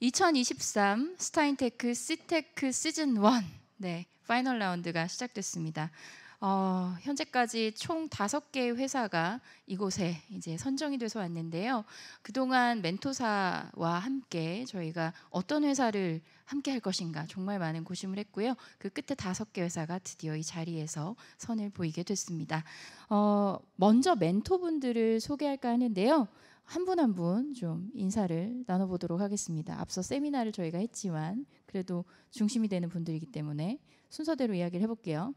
2023 스타인테크 C테크 시즌 1 네, 파이널 라운드가 시작됐습니다. 현재까지 총 5개의 회사가 이곳에 이제 선정이 돼서 왔는데요. 그동안 멘토사와 함께 저희가 어떤 회사를 함께 할 것인가 정말 많은 고심을 했고요. 그 끝에 5개 회사가 드디어 이 자리에서 선을 보이게 됐습니다. 먼저 멘토분들을 소개할까 하는데요. 한 분 한 분 좀 인사를 나눠보도록 하겠습니다. 앞서 세미나를 저희가 했지만 그래도 중심이 되는 분들이기 때문에 순서대로 이야기를 해볼게요.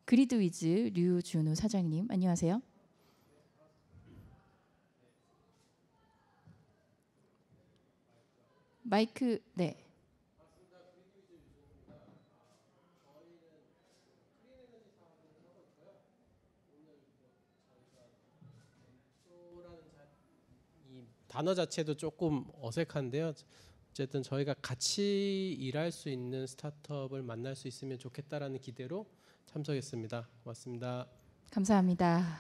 그리드위즈 류준우 사장님, 안녕하세요. 마이크, 네. 단어 자체도 조금 어색한데요. 어쨌든 저희가 같이 일할 수 있는 스타트업을 만날 수 있으면 좋겠다라는 기대로 참석했습니다. 고맙습니다. 감사합니다.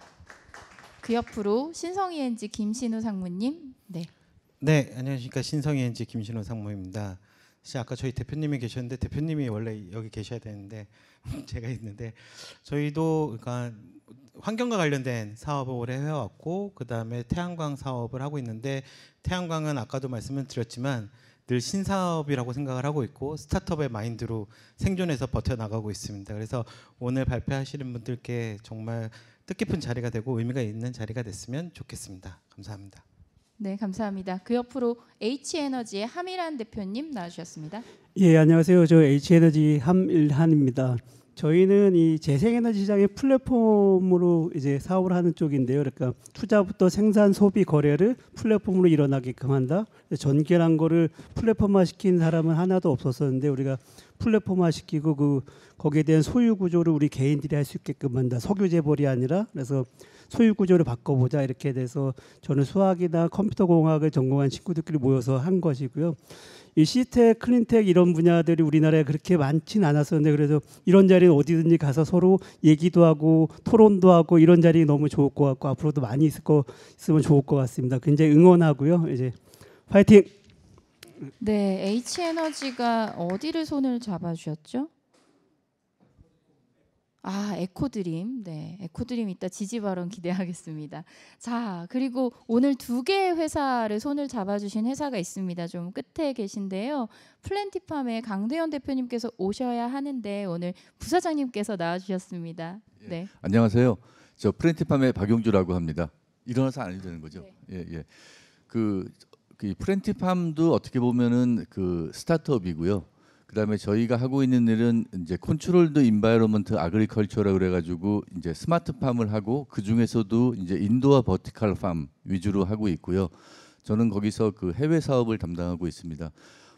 그 옆으로 신성이엔지 김신우 상무님. 네. 네, 안녕하십니까. 신성이엔지 김신우 상무입니다. 사실 아까 저희 대표님이 계셨는데 대표님이 원래 여기 계셔야 되는데 제가 있는데 저희도 그러니까 환경과 관련된 사업을 오래 해왔고 그 다음에 태양광 사업을 하고 있는데 태양광은 아까도 말씀을 드렸지만 늘 신사업이라고 생각을 하고 있고 스타트업의 마인드로 생존해서 버텨나가고 있습니다. 그래서 오늘 발표하시는 분들께 정말 뜻깊은 자리가 되고 의미가 있는 자리가 됐으면 좋겠습니다. 감사합니다. 네, 감사합니다. 그 옆으로 H에너지의 함일한 대표님 나와주셨습니다. 예, 안녕하세요. 저 H에너지 함일한입니다. 저희는 이 재생에너지 시장의 플랫폼으로 이제 사업을 하는 쪽인데요. 그러니까 투자부터 생산, 소비, 거래를 플랫폼으로 일어나게끔 한다. 전개란 거를 플랫폼화 시킨 사람은 하나도 없었었는데 우리가 플랫폼화 시키고 거기에 대한 소유 구조를 우리 개인들이 할 수 있게끔 한다. 석유 재벌이 아니라 그래서 소유 구조를 바꿔보자 이렇게 돼서 저는 수학이나 컴퓨터 공학을 전공한 친구들끼리 모여서 한 것이고요. 이 시텍, 클린텍 이런 분야들이 우리나라에 그렇게 많지는 않았었는데 그래서 이런 자리는 어디든지 가서 서로 얘기도 하고 토론도 하고 이런 자리 너무 좋을 것 같고 앞으로도 많이 있으면 좋을 것 같습니다. 굉장히 응원하고요. 이제 파이팅! 네, H에너지가 어디를 손을 잡아주셨죠? 에코드림. 네, 에코드림 이따 지지 발언 기대하겠습니다. 자, 그리고 오늘 2개의 회사를 손을 잡아주신 회사가 있습니다. 좀 끝에 계신데요. 플랜티팜의 강대현 대표님께서 오셔야 하는데 오늘 부사장님께서 나와주셨습니다. 예, 네. 안녕하세요. 저 플랜티팜의 박용주라고 합니다. 일어나서 안 해도 되는 거죠? 네. 예. 그 플랜티팜도 어떻게 보면은 그 스타트업이고요. 그다음에 저희가 하고 있는 일은 이제 컨트롤드 인바이러먼트 아그리컬처라 그래가지고 이제 스마트팜을 하고 그 중에서도 이제 인도어 버티컬 팜 위주로 하고 있고요. 저는 거기서 그 해외 사업을 담당하고 있습니다.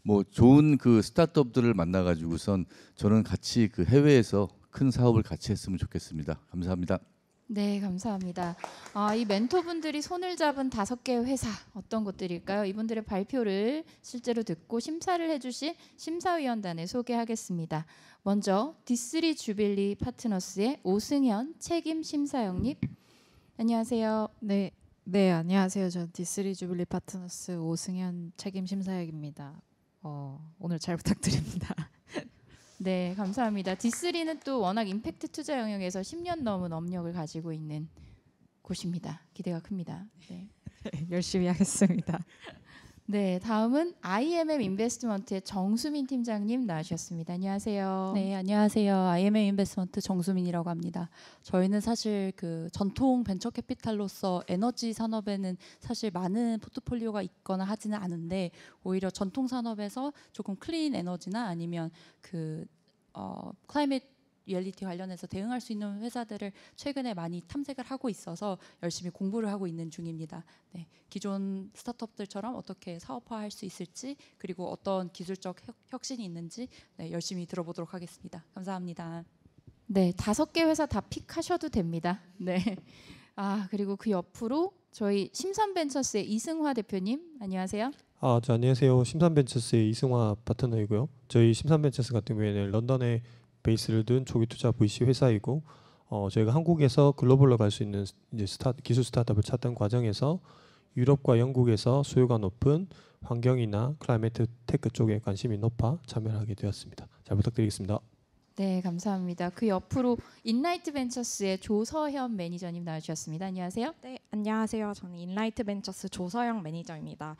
뭐 좋은 그 스타트업들을 만나가지고선 저는 같이 그 해외에서 큰 사업을 같이 했으면 좋겠습니다. 감사합니다. 네, 감사합니다. 이 멘토분들이 손을 잡은 5개의 회사 어떤 것들일까요? 이분들의 발표를 실제로 듣고 심사를 해주실 심사위원단을 소개하겠습니다. 먼저 D3 주빌리 파트너스의 오승현 책임심사역님, 안녕하세요. 네, 안녕하세요. 전 D3 주빌리 파트너스 오승현 책임심사역입니다. 오늘 잘 부탁드립니다. 네, 감사합니다. D3는 또 워낙 임팩트 투자 영역에서 10년 넘은 업력을 가지고 있는 곳입니다. 기대가 큽니다. 네. 열심히 하겠습니다. 네, 다음은 IMM 인베스트먼트의 정수민 팀장님 나와주셨습니다. 안녕하세요. 네, 안녕하세요. IMM 인베스트먼트 정수민이라고 합니다. 저희는 사실 그 전통 벤처 캐피탈로서 에너지 산업에는 사실 많은 포트폴리오가 있거나 하지는 않은데 오히려 전통 산업에서 조금 클린 에너지나 아니면 그 클라이밋 리얼리티 관련해서 대응할 수 있는 회사들을 최근에 많이 탐색을 하고 있어서 열심히 공부를 하고 있는 중입니다. 네, 기존 스타트업들처럼 어떻게 사업화할 수 있을지 그리고 어떤 기술적 혁신이 있는지 열심히 들어보도록 하겠습니다. 감사합니다. 네, 5개 회사 다 픽하셔도 됩니다. 네. 그리고 그 옆으로 저희 심산벤처스의 이승화 대표님 안녕하세요. 안녕하세요. 심산벤처스의 이승화 파트너이고요. 저희 심산벤처스 같은 경우에는 런던에 베이스를 둔 조기 투자 VC 회사이고 저희가 한국에서 글로벌로 갈 수 있는 이제 기술 스타트업을 찾던 과정에서 유럽과 영국에서 수요가 높은 환경이나 클라이메트 테크 쪽에 관심이 높아 참여를 하게 되었습니다. 잘 부탁드리겠습니다. 네, 감사합니다. 그 옆으로 인라이트 벤처스의 조서현 매니저님 나와주셨습니다. 안녕하세요. 네, 안녕하세요. 저는 인라이트 벤처스 조서영 매니저입니다.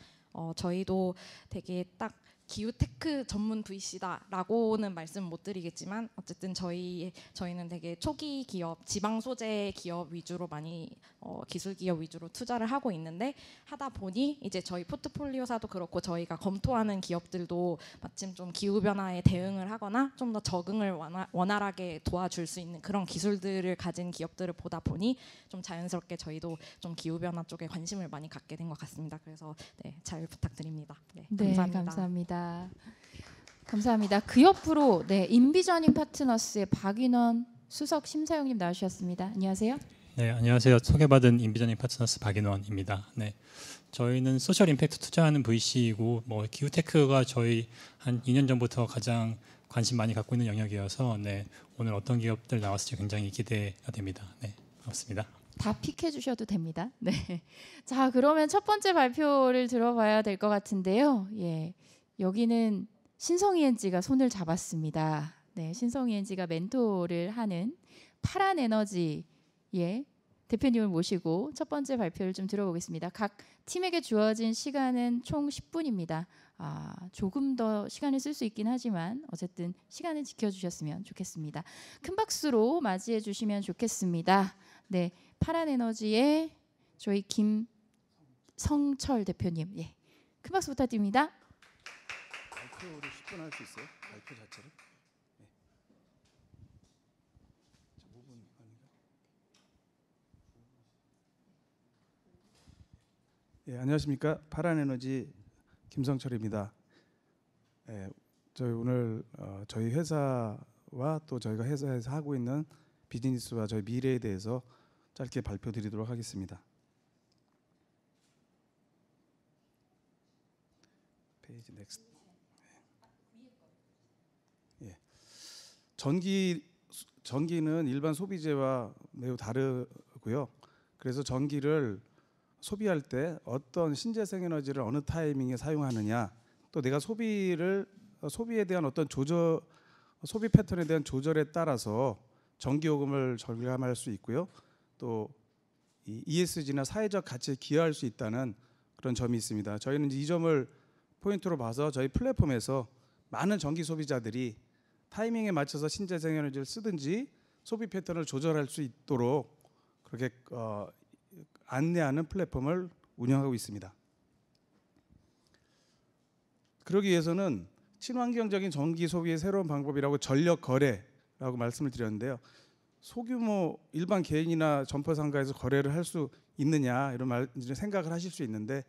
저희도 되게 딱 기후테크 전문 VC다라고는 말씀 못 드리겠지만 어쨌든 저희는 되게 초기 기업, 지방 소재 기업 위주로 많이 기술 기업 위주로 투자를 하고 있는데 하다 보니 이제 저희 포트폴리오사도 그렇고 저희가 검토하는 기업들도 마침 좀 기후 변화에 대응을 하거나 좀 더 적응을 원활하게 도와줄 수 있는 그런 기술들을 가진 기업들을 보다 보니 좀 자연스럽게 저희도 좀 기후 변화 쪽에 관심을 많이 갖게 된 것 같습니다. 그래서 네, 잘 부탁드립니다. 네, 감사합니다. 감사합니다. 감사합니다. 그 옆으로 인비저닝 파트너스의 박인원 수석 심사위원님 나와주셨습니다. 안녕하세요. 네, 안녕하세요. 소개받은 인비저닝 파트너스 박인원입니다. 네, 저희는 소셜 임팩트 투자하는 VC이고 기후테크가 저희 한 2년 전부터 가장 관심 많이 갖고 있는 영역이어서 오늘 어떤 기업들 나왔을지 굉장히 기대가 됩니다. 네, 고맙습니다. 다 픽해 주셔도 됩니다. 네. 자, 그러면 첫 번째 발표를 들어봐야 될 것 같은데요. 예. 여기는 신성ENG가 손을 잡았습니다. 네, 신성ENG가 멘토를 하는 파란 에너지의 대표님을 모시고 첫 번째 발표를 좀 들어보겠습니다. 각 팀에게 주어진 시간은 총 10분입니다. 조금 더 시간을 쓸 수 있긴 하지만 어쨌든 시간을 지켜주셨으면 좋겠습니다. 큰 박수로 맞이해 주시면 좋겠습니다. 네, 파란 에너지의 저희 김성철 대표님, 큰 박수 부탁드립니다. 발표를 10분 할 수 있어요? 발표 자체를? 안녕하십니까. 파란에너지 김성철입니다. 저희 오늘 저희 회사와 또 저희가 회사에서 하고 있는 비즈니스와 저희 미래에 대해서 짧게 발표드리도록 하겠습니다. 페이지 넥스트. 전기는 일반 소비재와 매우 다르고요. 그래서 전기를 소비할 때 어떤 신재생 에너지를 어느 타이밍에 사용하느냐, 또 내가 소비에 대한 어떤 소비 패턴에 대한 조절에 따라서 전기요금을 절감할 수 있고요. 또 이 ESG나 사회적 가치에 기여할 수 있다는 그런 점이 있습니다. 저희는 이 점을 포인트로 봐서 저희 플랫폼에서 많은 전기 소비자들이 타이밍에 맞춰서 신재생 에너지를 쓰든지 소비 패턴을 조절할 수 있도록 그렇게 안내하는 플랫폼을 운영하고 있습니다. 그러기 위해서는 친환경적인 전기 소비의 새로운 방법이라고 전력 거래라고 말씀을 드렸는데요. 소규모 일반 개인이나 점포 상가에서 거래를 할 수 있느냐 이런 생각을 하실 수 있는데,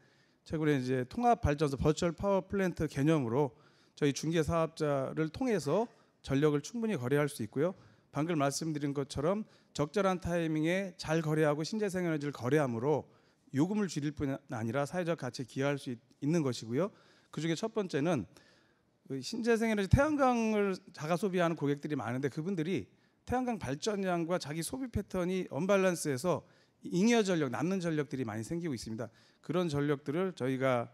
최근에 이제 통합 발전소 버추얼 파워 플랜트 개념으로 저희 중개 사업자를 통해서 전력을 충분히 거래할 수 있고요. 방금 말씀드린 것처럼 적절한 타이밍에 잘 거래하고 신재생 에너지를 거래함으로 요금을 줄일 뿐 아니라 사회적 가치에 기여할 수 있는 것이고요. 그중에 첫 번째는 신재생 에너지 태양광을 자가 소비하는 고객들이 많은데, 그분들이 태양광 발전량과 자기 소비 패턴이 언밸런스해서 잉여 전력, 남는 전력들이 많이 생기고 있습니다. 그런 전력들을 저희가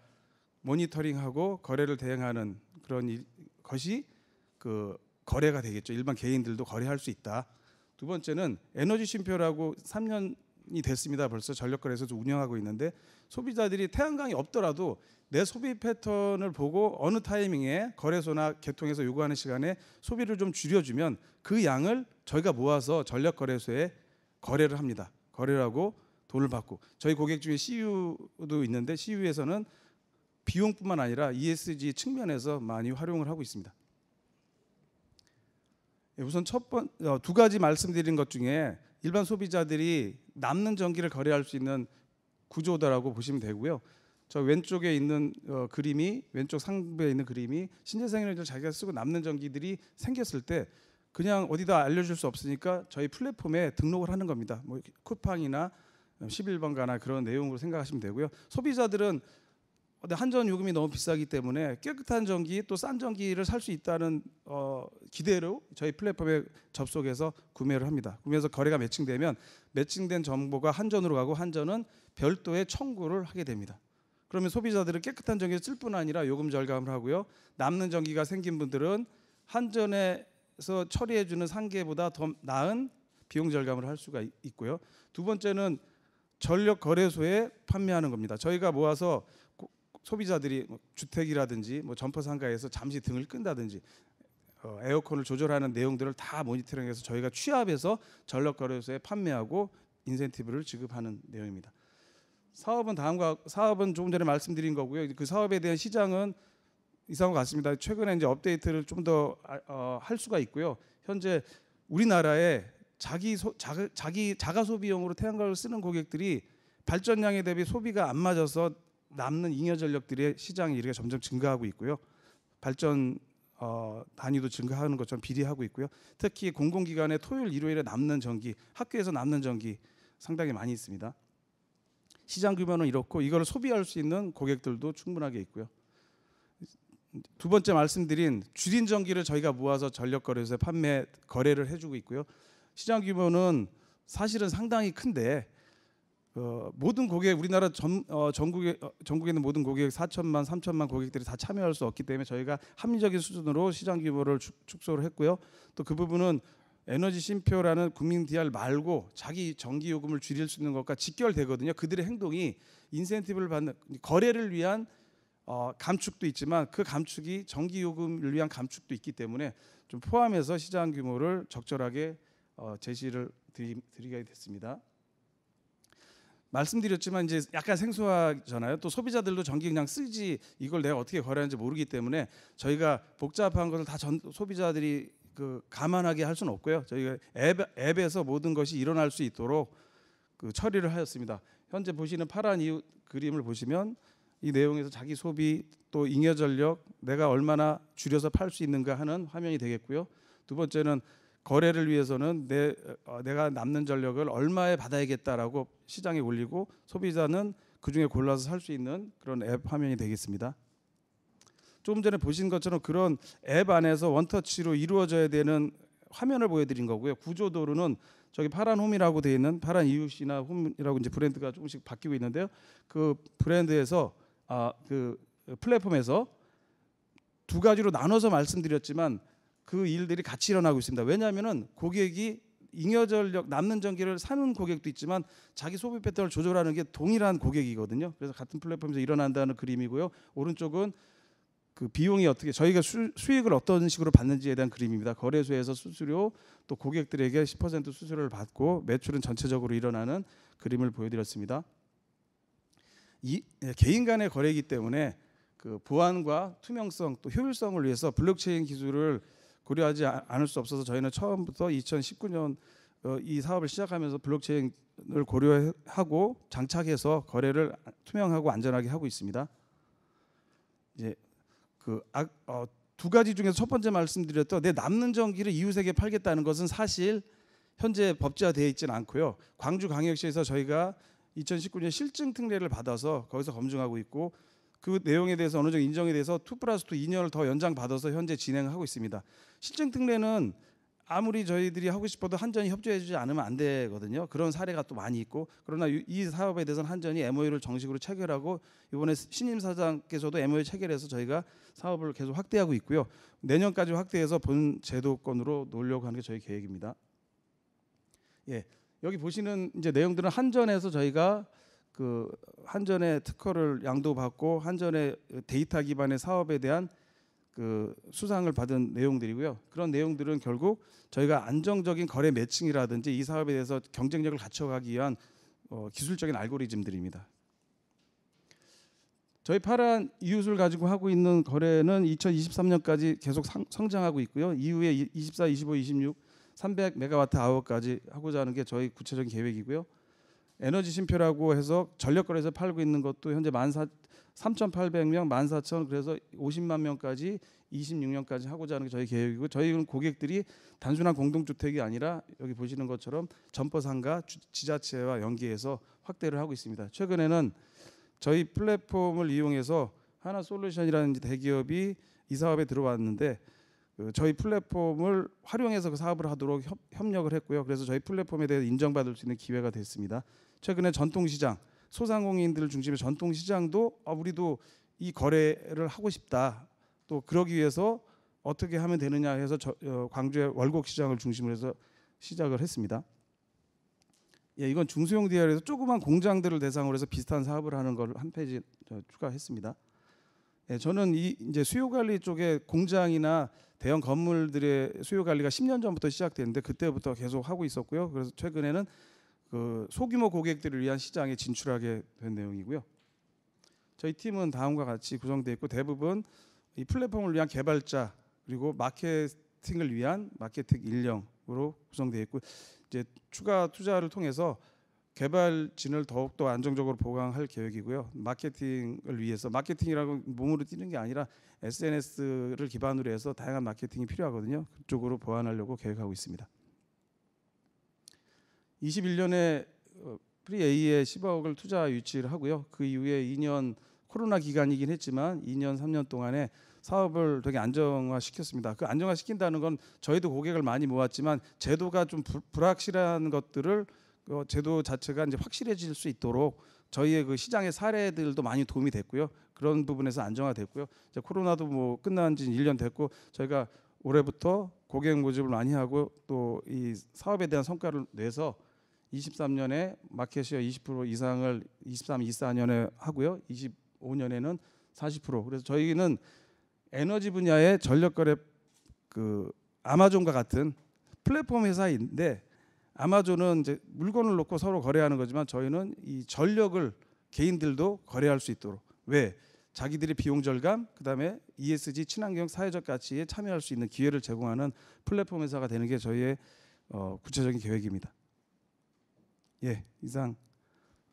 모니터링하고 거래를 대행하는 그런 것이 거래가 되겠죠. 일반 개인들도 거래할 수 있다. 두 번째는 에너지 쉼표라고 3년이 됐습니다. 벌써 전력거래에서도 운영하고 있는데, 소비자들이 태양광이 없더라도 내 소비 패턴을 보고 어느 타이밍에 거래소나 개통에서 요구하는 시간에 소비를 좀 줄여주면 그 양을 저희가 모아서 전력거래소에 거래를 합니다. 거래를 하고 돈을 받고, 저희 고객 중에 CU도 있는데 CU에서는 비용뿐만 아니라 ESG 측면에서 많이 활용을 하고 있습니다. 우선 두 가지 말씀드린 것 중에 일반 소비자들이 남는 전기를 거래할 수 있는 구조다라고 보시면 되고요. 저 왼쪽에 있는 그림이, 왼쪽 상부에 있는 그림이 신재생 에너지를 자기가 쓰고 남는 전기들이 생겼을 때 그냥 어디다 알려줄 수 없으니까 저희 플랫폼에 등록을 하는 겁니다. 뭐 쿠팡이나 11번가나 그런 내용으로 생각하시면 되고요. 소비자들은 근데 한전 요금이 너무 비싸기 때문에 깨끗한 전기 또 싼 전기를 살 수 있다는 기대로 저희 플랫폼에 접속해서 구매를 합니다. 구매해서 거래가 매칭되면 매칭된 정보가 한전으로 가고 한전은 별도의 청구를 하게 됩니다. 그러면 소비자들은 깨끗한 전기를 쓸 뿐 아니라 요금 절감을 하고요. 남는 전기가 생긴 분들은 한전에서 처리해주는 상계보다 더 나은 비용 절감을 할 수가 있고요. 두 번째는 전력 거래소에 판매하는 겁니다. 저희가 모아서 소비자들이 주택이라든지 점퍼 상가에서 잠시 등을 끈다든지 에어컨을 조절하는 내용들을 다 모니터링해서 저희가 취합해서 전력 거래소에 판매하고 인센티브를 지급하는 내용입니다. 사업은 조금 전에 말씀드린 거고요. 그 사업에 대한 시장은 이상과 같습니다. 최근에 이제 업데이트를 좀 더 할 수가 있고요. 현재 우리나라에 자가 소비용으로 태양광을 쓰는 고객들이 발전량에 대비 소비가 안 맞아서 남는 잉여 전력들의 시장 이르게 점점 증가하고 있고요. 발전 단위도 증가하는 것처럼 비례하고 있고요. 특히 공공기관의 토요일, 일요일에 남는 전기, 학교에서 남는 전기 상당히 많이 있습니다. 시장 규모는 이렇고 이걸 소비할 수 있는 고객들도 충분하게 있고요. 두 번째 말씀드린 줄인 전기를 저희가 모아서 전력거래소에 거래를 해주고 있고요. 시장 규모는 사실은 상당히 큰데 모든 고객 우리나라 전국에 있는 모든 고객 4천만, 3천만 고객들이 다 참여할 수 없기 때문에 저희가 합리적인 수준으로 시장 규모를 축소를 했고요. 또 그 부분은 에너지 쉼표라는 국민 DR 말고 자기 전기 요금을 줄일 수 있는 것과 직결되거든요. 그들의 행동이 인센티브를 받는 거래를 위한 감축도 있지만 그 감축이 전기 요금을 위한 감축도 있기 때문에 좀 포함해서 시장 규모를 적절하게 제시를 드리게 됐습니다. 말씀드렸지만 이제 약간 생소하잖아요. 또 소비자들도 전기 그냥 쓰지 이걸 내가 어떻게 거래하는지 모르기 때문에 저희가 복잡한 것을 다 소비자들이 감안하게 할 수는 없고요. 저희가 앱에서 모든 것이 일어날 수 있도록 처리를 하였습니다. 현재 보시는 파란 이 그림을 보시면 이 내용에서 자기 소비 또 잉여 전력 내가 얼마나 줄여서 팔 수 있는가 하는 화면이 되겠고요. 두 번째는 거래를 위해서는 내가 남는 전력을 얼마에 받아야겠다라고 시장에 올리고 소비자는 그중에 골라서 살 수 있는 그런 앱 화면이 되겠습니다. 조금 전에 보신 것처럼 그런 앱 안에서 원터치로 이루어져야 되는 화면을 보여드린 거고요. 구조도로는 저기 파란 홈이라고 되어 있는 파란 이웃이나 홈이라고 이제 브랜드가 조금씩 바뀌고 있는데요. 그 브랜드에서 그 플랫폼에서 두 가지로 나눠서 말씀드렸지만 그 일들이 같이 일어나고 있습니다. 왜냐하면은 고객이 잉여 전력 남는 전기를 사는 고객도 있지만 자기 소비 패턴을 조절하는 게 동일한 고객이거든요. 그래서 같은 플랫폼에서 일어난다는 그림이고요. 오른쪽은 그 비용이 어떻게 저희가 수익을 어떤 식으로 받는지에 대한 그림입니다. 거래소에서 수수료 또 고객들에게 10% 수수료를 받고 매출은 전체적으로 일어나는 그림을 보여드렸습니다. 개인 간의 거래이기 때문에 그 보안과 투명성 또 효율성을 위해서 블록체인 기술을 고려하지 않을 수 없어서 저희는 처음부터 2019년 이 사업을 시작하면서 블록체인을 고려하고 장착해서 거래를 투명하고 안전하게 하고 있습니다. 이제 두 가지 중에서 첫 번째 말씀드렸던 내 남는 전기를 이웃에게 팔겠다는 것은 사실 현재 법제화되어 있지는 않고요. 광주광역시에서 저희가 2019년 실증 특례를 받아서 거기서 검증하고 있고 그 내용에 대해서 어느 정도 인정에 대해서 2+2 2년을 더 연장받아서 현재 진행하고 있습니다. 실증 특례는 아무리 저희들이 하고 싶어도 한전이 협조해주지 않으면 안 되거든요. 그런 사례가 또 많이 있고 그러나 이 사업에 대해서는 한전이 MOU를 정식으로 체결하고 이번에 신임 사장께서도 MOU 체결해서 저희가 사업을 계속 확대하고 있고요. 내년까지 확대해서 본 제도권으로 놓으려고 하는 게 저희 계획입니다. 예, 여기 보시는 이제 내용들은 한전에서 저희가 그 한전의 특허를 양도받고 한전의 데이터 기반의 사업에 대한 그 수상을 받은 내용들이고요. 그런 내용들은 결국 저희가 안정적인 거래 매칭이라든지 이 사업에 대해서 경쟁력을 갖춰가기 위한 기술적인 알고리즘들입니다. 저희 파란 이웃을 가지고 하고 있는 거래는 2023년까지 계속 성장하고 있고요. 이후에 24, 25, 26 300메가와트/아워까지 하고자 하는 게 저희 구체적인 계획이고요. 에너지 쉼표라고 해서 전력거래에서 팔고 있는 것도 현재 3,800명, 14,000 그래서 50만 명까지 26년까지 하고자 하는 게 저희 계획이고 저희는 고객들이 단순한 공동주택이 아니라 여기 보시는 것처럼 점퍼상가, 지자체와 연계해서 확대를 하고 있습니다. 최근에는 저희 플랫폼을 이용해서 하나솔루션이라는 대기업이 이 사업에 들어왔는데 저희 플랫폼을 활용해서 그 사업을 하도록 협력을 했고요. 그래서 저희 플랫폼에 대해 인정받을 수 있는 기회가 됐습니다. 최근에 전통시장, 소상공인들을 중심의 전통시장도 우리도 이 거래를 하고 싶다. 또 그러기 위해서 어떻게 하면 되느냐 해서 광주의 월곡시장을 중심으로 해서 시작을 했습니다. 예, 이건 중소형 DR에서 조그만 공장들을 대상으로 해서 비슷한 사업을 하는 걸 한 페이지 추가했습니다. 예, 저는 이제 수요 관리 쪽에 공장이나 대형 건물들의 수요 관리가 10년 전부터 시작됐는데 그때부터 계속 하고 있었고요. 그래서 최근에는 그 소규모 고객들을 위한 시장에 진출하게 된 내용이고요. 저희 팀은 다음과 같이 구성되어 있고 대부분 이 플랫폼을 위한 개발자 그리고 마케팅을 위한 마케팅 인력으로 구성되어 있고 이제 추가 투자를 통해서 개발진을 더욱더 안정적으로 보강할 계획이고요. 마케팅을 위해서 마케팅이라고 몸으로 뛰는 게 아니라 SNS를 기반으로 해서 다양한 마케팅이 필요하거든요. 그쪽으로 보완하려고 계획하고 있습니다. 21년에 프리A에 10억을 투자 유치를 하고요. 그 이후에 2년 코로나 기간이긴 했지만 2년 3년 동안에 사업을 되게 안정화시켰습니다. 그 안정화시킨다는 건 저희도 고객을 많이 모았지만 제도가 좀 불확실한 것들을 제도 자체가 이제 확실해질 수 있도록 저희의 그 시장의 사례들도 많이 도움이 됐고요. 그런 부분에서 안정화됐고요. 이제 코로나도 뭐 끝난 지 1년 됐고 저희가 올해부터 고객 모집을 많이 하고 또 이 사업에 대한 성과를 내서 23년에 마켓시어 20% 이상을 23, 24년에 하고요. 25년에는 40%. 그래서 저희는 에너지 분야의 전력거래 그 아마존과 같은 플랫폼 회사인데 아마존은 이제 물건을 놓고 서로 거래하는 거지만 저희는 이 전력을 개인들도 거래할 수 있도록 왜 자기들의 비용 절감 그다음에 ESG 친환경 사회적 가치에 참여할 수 있는 기회를 제공하는 플랫폼 회사가 되는 게 저희의 구체적인 계획입니다. 예, 이상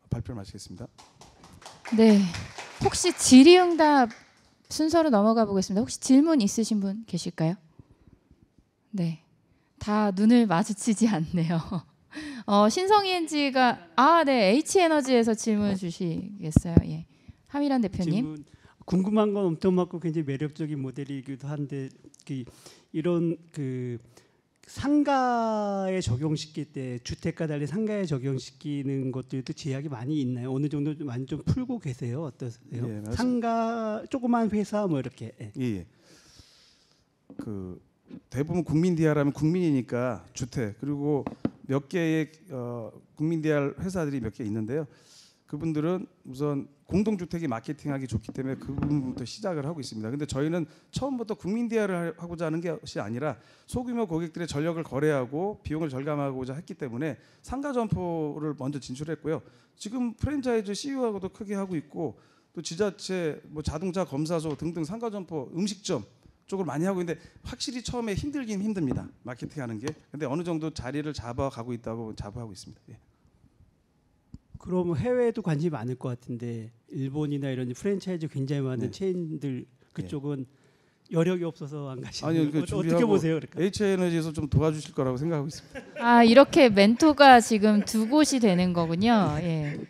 발표를 마치겠습니다. 네, 혹시 질의응답 순서로 넘어가 보겠습니다. 혹시 질문 있으신 분 계실까요? 네, 다 눈을 마주치지 않네요. 신성이엔지가 네, H에너지에서 질문 주시겠어요? 예, 하미란 대표님. 질문, 궁금한 건 엄청 많고 굉장히 매력적인 모델이기도 한데 이런 그 상가에 적용시킬 때 주택과 달리 상가에 적용시키는 것들도 제약이 많이 있나요? 어느 정도 많이 좀 풀고 계세요? 어떠세요? 예, 상가 조그만 회사 뭐 이렇게. 예. 그 대부분 국민 DR하면 국민이니까 주택 그리고 몇 개의 국민 DR 회사들이 몇 개 있는데요. 그분들은 우선 공동주택이 마케팅하기 좋기 때문에 그 부분부터 시작을 하고 있습니다. 근데 저희는 처음부터 국민 DR을 하고자 하는 것이 아니라 소규모 고객들의 전력을 거래하고 비용을 절감하고자 했기 때문에 상가 점포를 먼저 진출했고요. 지금 프랜차이즈 CEO하고도 크게 하고 있고 또 지자체, 뭐 자동차 검사소 등등 상가 점포, 음식점 쪽을 많이 하고 있는데 확실히 처음에 힘들긴 힘듭니다. 마케팅하는 게. 근데 어느 정도 자리를 잡아가고 있다고 자부하고 있습니다. 예. 그럼 해외에도 관심이 많을 것 같은데 일본이나 이런 프랜차이즈 굉장히 많은 네. 체인들 그쪽은 여력이 없어서 안 가시는 아니요, 거예요? 어떻게 보세요? 그러니까? H에너지에서 좀 도와주실 거라고 생각하고 있습니다. 이렇게 멘토가 지금 두 곳이 되는 거군요. 예.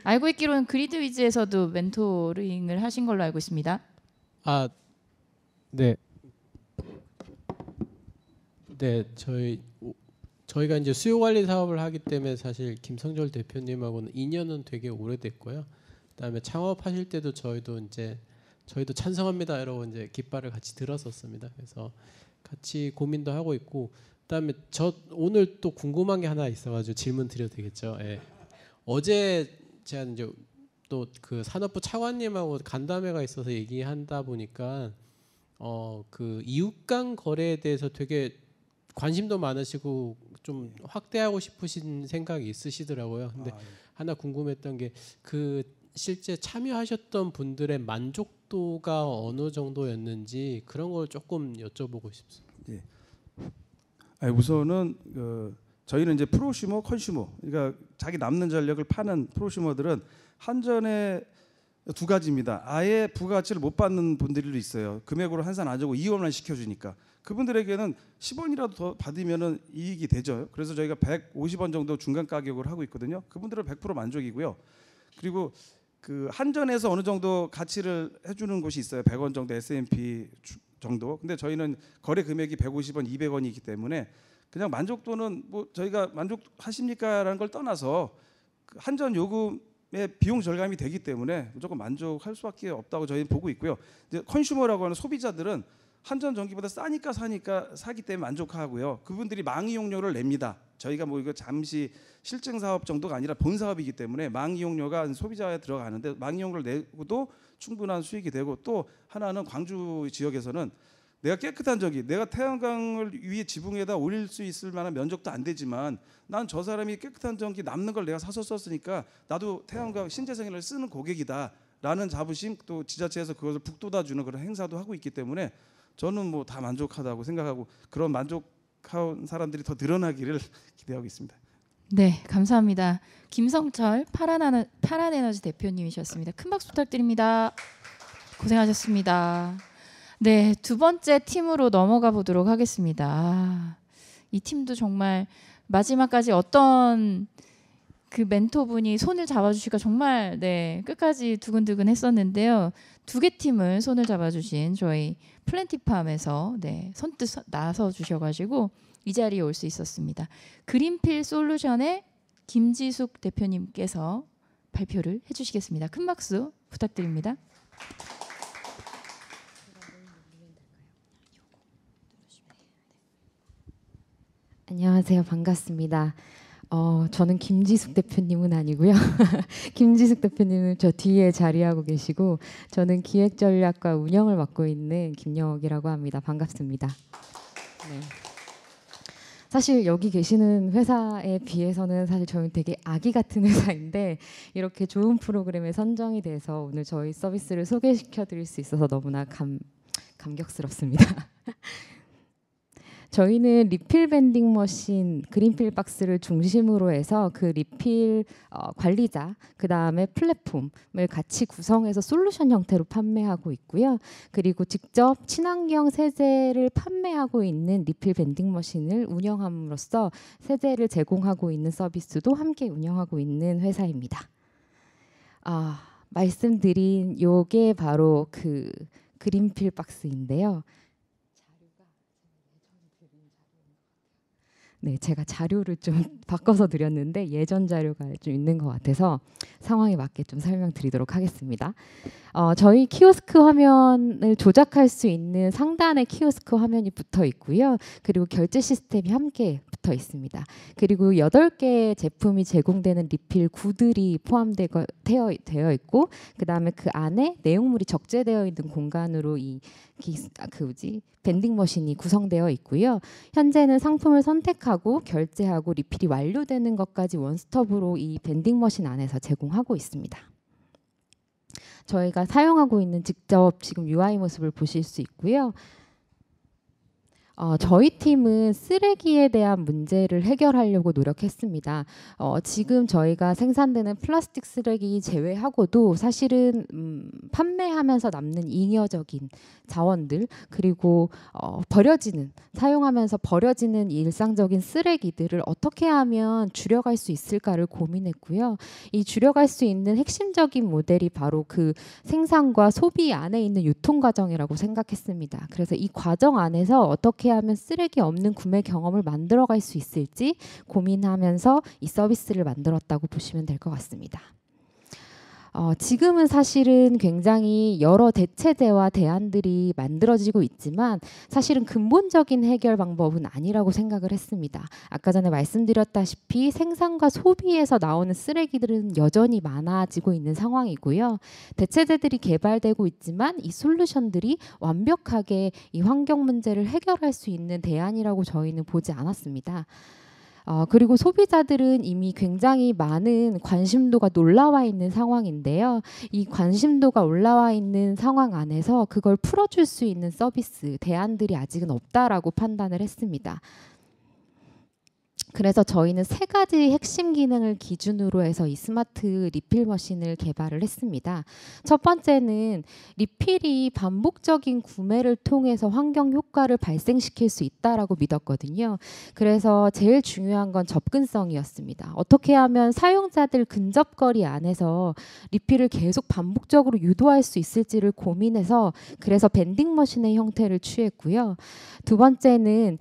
알고 있기로는 그리드위즈에서도 멘토링을 하신 걸로 알고 있습니다. 네. 네, 저희가 이제 수요 관리 사업을 하기 때문에 사실 김성절 대표님하고는 인연은 되게 오래됐고요. 그다음에 창업하실 때도 저희도 찬성합니다 이러고 이제 깃발을 같이 들었었습니다. 그래서 같이 고민도 하고 있고 그다음에 저 오늘 또 궁금한 게 하나 있어가지고 질문 드려도 되겠죠? 예. 어제 제가 이제 또 그 산업부 차관님하고 간담회가 있어서 얘기한다 보니까 그 이웃 간 거래에 대해서 되게 관심도 많으시고 좀 확대하고 싶으신 생각이 있으시더라고요. 근데 하나 궁금했던 게 그 실제 참여하셨던 분들의 만족도가 어느 정도였는지 그런 걸 조금 여쭤보고 싶습니다. 예. 우선은 저희는 이제 프로슈머, 컨슈머, 그러니까 자기 남는 전력을 파는 프로슈머들은 한전에 두 가지입니다. 아예 부가가치를 못 받는 분들이 있어요. 금액으로 환산 안 주고 이원만 시켜주니까. 그분들에게는 10원이라도 더 받으면 이익이 되죠. 그래서 저희가 150원 정도 중간 가격을 하고 있거든요. 그분들은 100% 만족이고요. 그리고 그 한전에서 어느 정도 가치를 해주는 곳이 있어요. 100원 정도 S&P 정도. 근데 저희는 거래 금액이 150원, 200원이기 때문에 그냥 만족도는 뭐 저희가 만족하십니까라는 걸 떠나서 그 한전 요금의 비용 절감이 되기 때문에 무조건 만족할 수밖에 없다고 저희는 보고 있고요. 이제 컨슈머라고 하는 소비자들은 한전 전기보다 싸니까 사기 때문에 만족하고요. 그분들이 망이용료를 냅니다. 저희가 뭐 이거 잠시 실증 사업 정도가 아니라 본 사업이기 때문에 망이용료가 소비자에 들어가는데 망이용료를 내고도 충분한 수익이 되고, 또 하나는 광주 지역에서는 내가 깨끗한 전기, 내가 태양광을 위에 지붕에다 올릴 수 있을 만한 면적도 안 되지만 난 저 사람이 깨끗한 전기 남는 걸 내가 사서 썼으니까 나도 태양광 신재생에너지를 쓰는 고객이다라는 자부심, 또 지자체에서 그것을 북돋아주는 그런 행사도 하고 있기 때문에 저는 뭐 다 만족하다고 생각하고 그런 만족한 사람들이 더 늘어나기를 기대하고 있습니다. 네, 감사합니다. 김성철 파란에너지 대표님이셨습니다. 큰 박수 부탁드립니다. 고생하셨습니다. 네, 두 번째 팀으로 넘어가 보도록 하겠습니다. 이 팀도 정말 마지막까지 어떤 그 멘토분이 손을 잡아주시니까 정말 끝까지 두근두근 했었는데요. 두 개 팀을 손을 잡아주신 저희 플랜티팜에서 선뜻 나서 주셔가지고 이 자리에 올 수 있었습니다. 그린필 솔루션의 김지숙 대표님께서 발표를 해주시겠습니다. 큰 박수 부탁드립니다. 안녕하세요. 반갑습니다. 저는 김지숙 대표님은 아니고요. 김지숙 대표님은 저 뒤에 자리하고 계시고, 저는 기획전략과 운영을 맡고 있는 김영옥이라고 합니다. 반갑습니다. 네. 사실 여기 계시는 회사에 비해서는 사실 저희는 되게 아기 같은 회사인데 이렇게 좋은 프로그램에 선정이 돼서 오늘 저희 서비스를 소개시켜 드릴 수 있어서 너무나 감격스럽습니다. 저희는 리필 밴딩 머신, 그린필 박스를 중심으로 해서 그 리필 관리자, 그 다음에 플랫폼을 같이 구성해서 솔루션 형태로 판매하고 있고요. 그리고 직접 친환경 세제를 판매하고 있는 리필 밴딩 머신을 운영함으로써 세제를 제공하고 있는 서비스도 함께 운영하고 있는 회사입니다. 말씀드린 요게 바로 그 그린필 박스인데요. 네, 제가 자료를 좀 바꿔서 드렸는데 예전 자료가 좀 있는 것 같아서 상황에 맞게 좀 설명드리도록 하겠습니다. 저희 키오스크 화면을 조작할 수 있는 상단에 키오스크 화면이 붙어 있고요. 그리고 결제 시스템이 함께 붙어 있습니다. 그리고 8개의 제품이 제공되는 리필 구들이 포함되어 있고, 그 다음에 그 안에 내용물이 적재되어 있는 공간으로 밴딩 머신이 구성되어 있고요. 현재는 상품을 선택하고 결제하고 리필이 완료되는 것까지 원스톱으로 이 밴딩 머신 안에서 제공하고 있습니다. 저희가 사용하고 있는 직접 지금 UI 모습을 보실 수 있고요. 저희 팀은 쓰레기에 대한 문제를 해결하려고 노력했습니다. 지금 저희가 생산되는 플라스틱 쓰레기 제외하고도 사실은 판매하면서 남는 잉여적인 자원들, 그리고 사용하면서 버려지는 일상적인 쓰레기들을 어떻게 하면 줄여갈 수 있을까를 고민했고요. 이 줄여갈 수 있는 핵심적인 모델이 바로 그 생산과 소비 안에 있는 유통 과정이라고 생각했습니다. 그래서 이 과정 안에서 어떻게 하면 쓰레기 없는 구매 경험을 만들어갈 수 있을지 고민하면서 이 서비스를 만들었다고 보시면 될 것 같습니다. 지금은 사실은 굉장히 여러 대체제와 대안들이 만들어지고 있지만 사실은 근본적인 해결 방법은 아니라고 생각을 했습니다. 아까 전에 말씀드렸다시피 생산과 소비에서 나오는 쓰레기들은 여전히 많아지고 있는 상황이고요. 대체제들이 개발되고 있지만 이 솔루션들이 완벽하게 이 환경 문제를 해결할 수 있는 대안이라고 저희는 보지 않았습니다. 그리고 소비자들은 이미 굉장히 많은 관심도가 올라와 있는 상황인데요. 이 관심도가 올라와 있는 상황 안에서 그걸 풀어줄 수 있는 서비스, 대안들이 아직은 없다라고 판단을 했습니다. 그래서 저희는 세 가지 핵심 기능을 기준으로 해서 이 스마트 리필 머신을 개발을 했습니다. 첫 번째는 리필이 반복적인 구매를 통해서 환경 효과를 발생시킬 수 있다라고 믿었거든요. 그래서 제일 중요한 건 접근성이었습니다. 어떻게 하면 사용자들 근접거리 안에서 리필을 계속 반복적으로 유도할 수 있을지를 고민해서 그래서 밴딩 머신의 형태를 취했고요. 두 번째는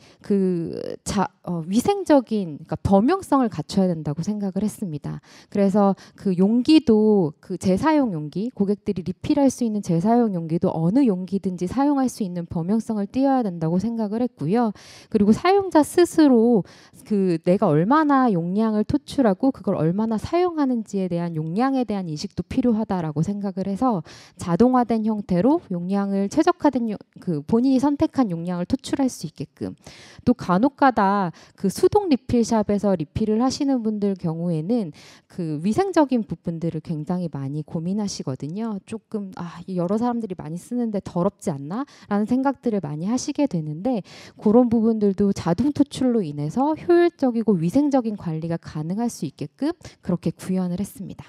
위생적인 그러니까 범용성을 갖춰야 된다고 생각을 했습니다. 그래서 그 용기도 그 재사용 용기, 고객들이 리필할 수 있는 재사용 용기도 어느 용기든지 사용할 수 있는 범용성을 띄어야 된다고 생각을 했고요. 그리고 사용자 스스로 그 내가 얼마나 용량을 토출하고 그걸 얼마나 사용하는지에 대한 용량에 대한 인식도 필요하다라고 생각을 해서 자동화된 형태로 용량을 최적화된 그 본인이 선택한 용량을 토출할 수 있게끔, 또 간혹가다 그 수동 리필샵에서 리필을 하시는 분들 경우에는 그 위생적인 부분들을 굉장히 많이 고민하시거든요. 조금 여러 사람들이 많이 쓰는데 더럽지 않나? 라는 생각들을 많이 하시게 되는데 그런 부분들도 자동 토출로 인해서 효율적이고 위생적인 관리가 가능할 수 있게끔 그렇게 구현을 했습니다.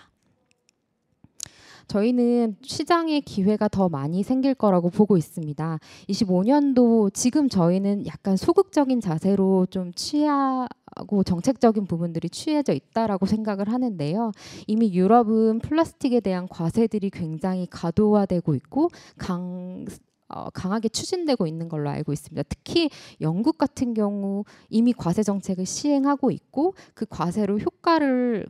저희는 시장의 기회가 더 많이 생길 거라고 보고 있습니다. 25년도 지금 저희는 약간 소극적인 자세로 좀 취하고 정책적인 부분들이 취해져 있다라고 생각을 하는데요. 이미 유럽은 플라스틱에 대한 과세들이 굉장히 가도화되고 있고 강하게 추진되고 있는 걸로 알고 있습니다. 특히 영국 같은 경우 이미 과세 정책을 시행하고 있고 그 과세로 효과를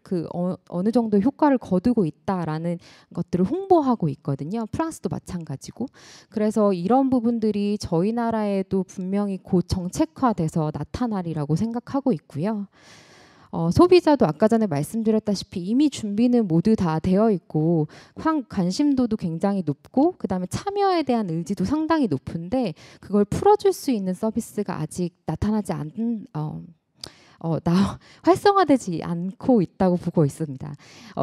어느 정도 효과를 거두고 있다라는 것들을 홍보하고 있거든요. 프랑스도 마찬가지고. 그래서 이런 부분들이 저희 나라에도 분명히 곧 정책화돼서 나타나리라고 생각하고 있고요. 소비자도 아까 전에 말씀드렸다시피 이미 준비는 모두 다 되어 있고 관심도도 굉장히 높고 그다음에 참여에 대한 의지도 상당히 높은데 그걸 풀어줄 수 있는 서비스가 아직 나타나지 않은 활성화되지 않고 있다고 보고 있습니다.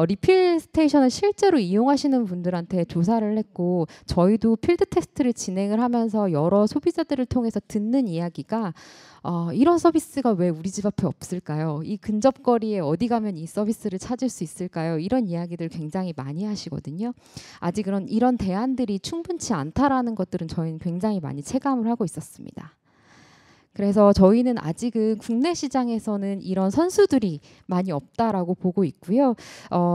리필 스테이션을 실제로 이용하시는 분들한테 조사를 했고 저희도 필드 테스트를 진행을 하면서 여러 소비자들을 통해서 듣는 이야기가 이런 서비스가 왜 우리 집 앞에 없을까요? 이 근접거리에 어디 가면 이 서비스를 찾을 수 있을까요? 이런 이야기들 굉장히 많이 하시거든요. 아직 이런 대안들이 충분치 않다라는 것들은 저희는 굉장히 많이 체감을 하고 있었습니다. 그래서 저희는 아직은 국내 시장에서는 이런 선수들이 많이 없다라고 보고 있고요.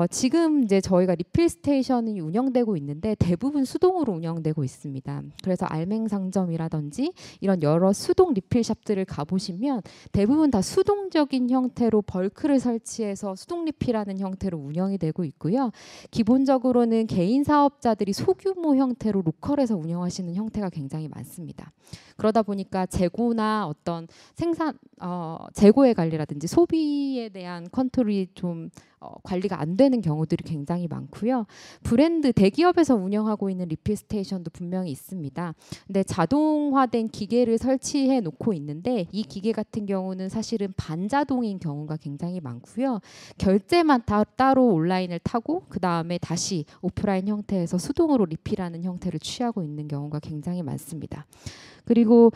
지금 이제 저희가 리필 스테이션이 운영되고 있는데 대부분 수동으로 운영되고 있습니다. 그래서 알맹상점이라든지 이런 여러 수동 리필샵들을 가보시면 대부분 다 수동적인 형태로 벌크를 설치해서 수동 리필하는 형태로 운영이 되고 있고요. 기본적으로는 개인 사업자들이 소규모 형태로 로컬에서 운영하시는 형태가 굉장히 많습니다. 그러다 보니까 재고나 어떤 재고의 관리라든지 소비에 대한 컨트롤이 좀 관리가 안 되는 경우들이 굉장히 많고요. 브랜드 대기업에서 운영하고 있는 리필 스테이션도 분명히 있습니다. 근데 자동화된 기계를 설치해 놓고 있는데 이 기계 같은 경우는 사실은 반자동인 경우가 굉장히 많고요. 결제만 따로 온라인을 타고 그 다음에 다시 오프라인 형태에서 수동으로 리필하는 형태를 취하고 있는 경우가 굉장히 많습니다. 그리고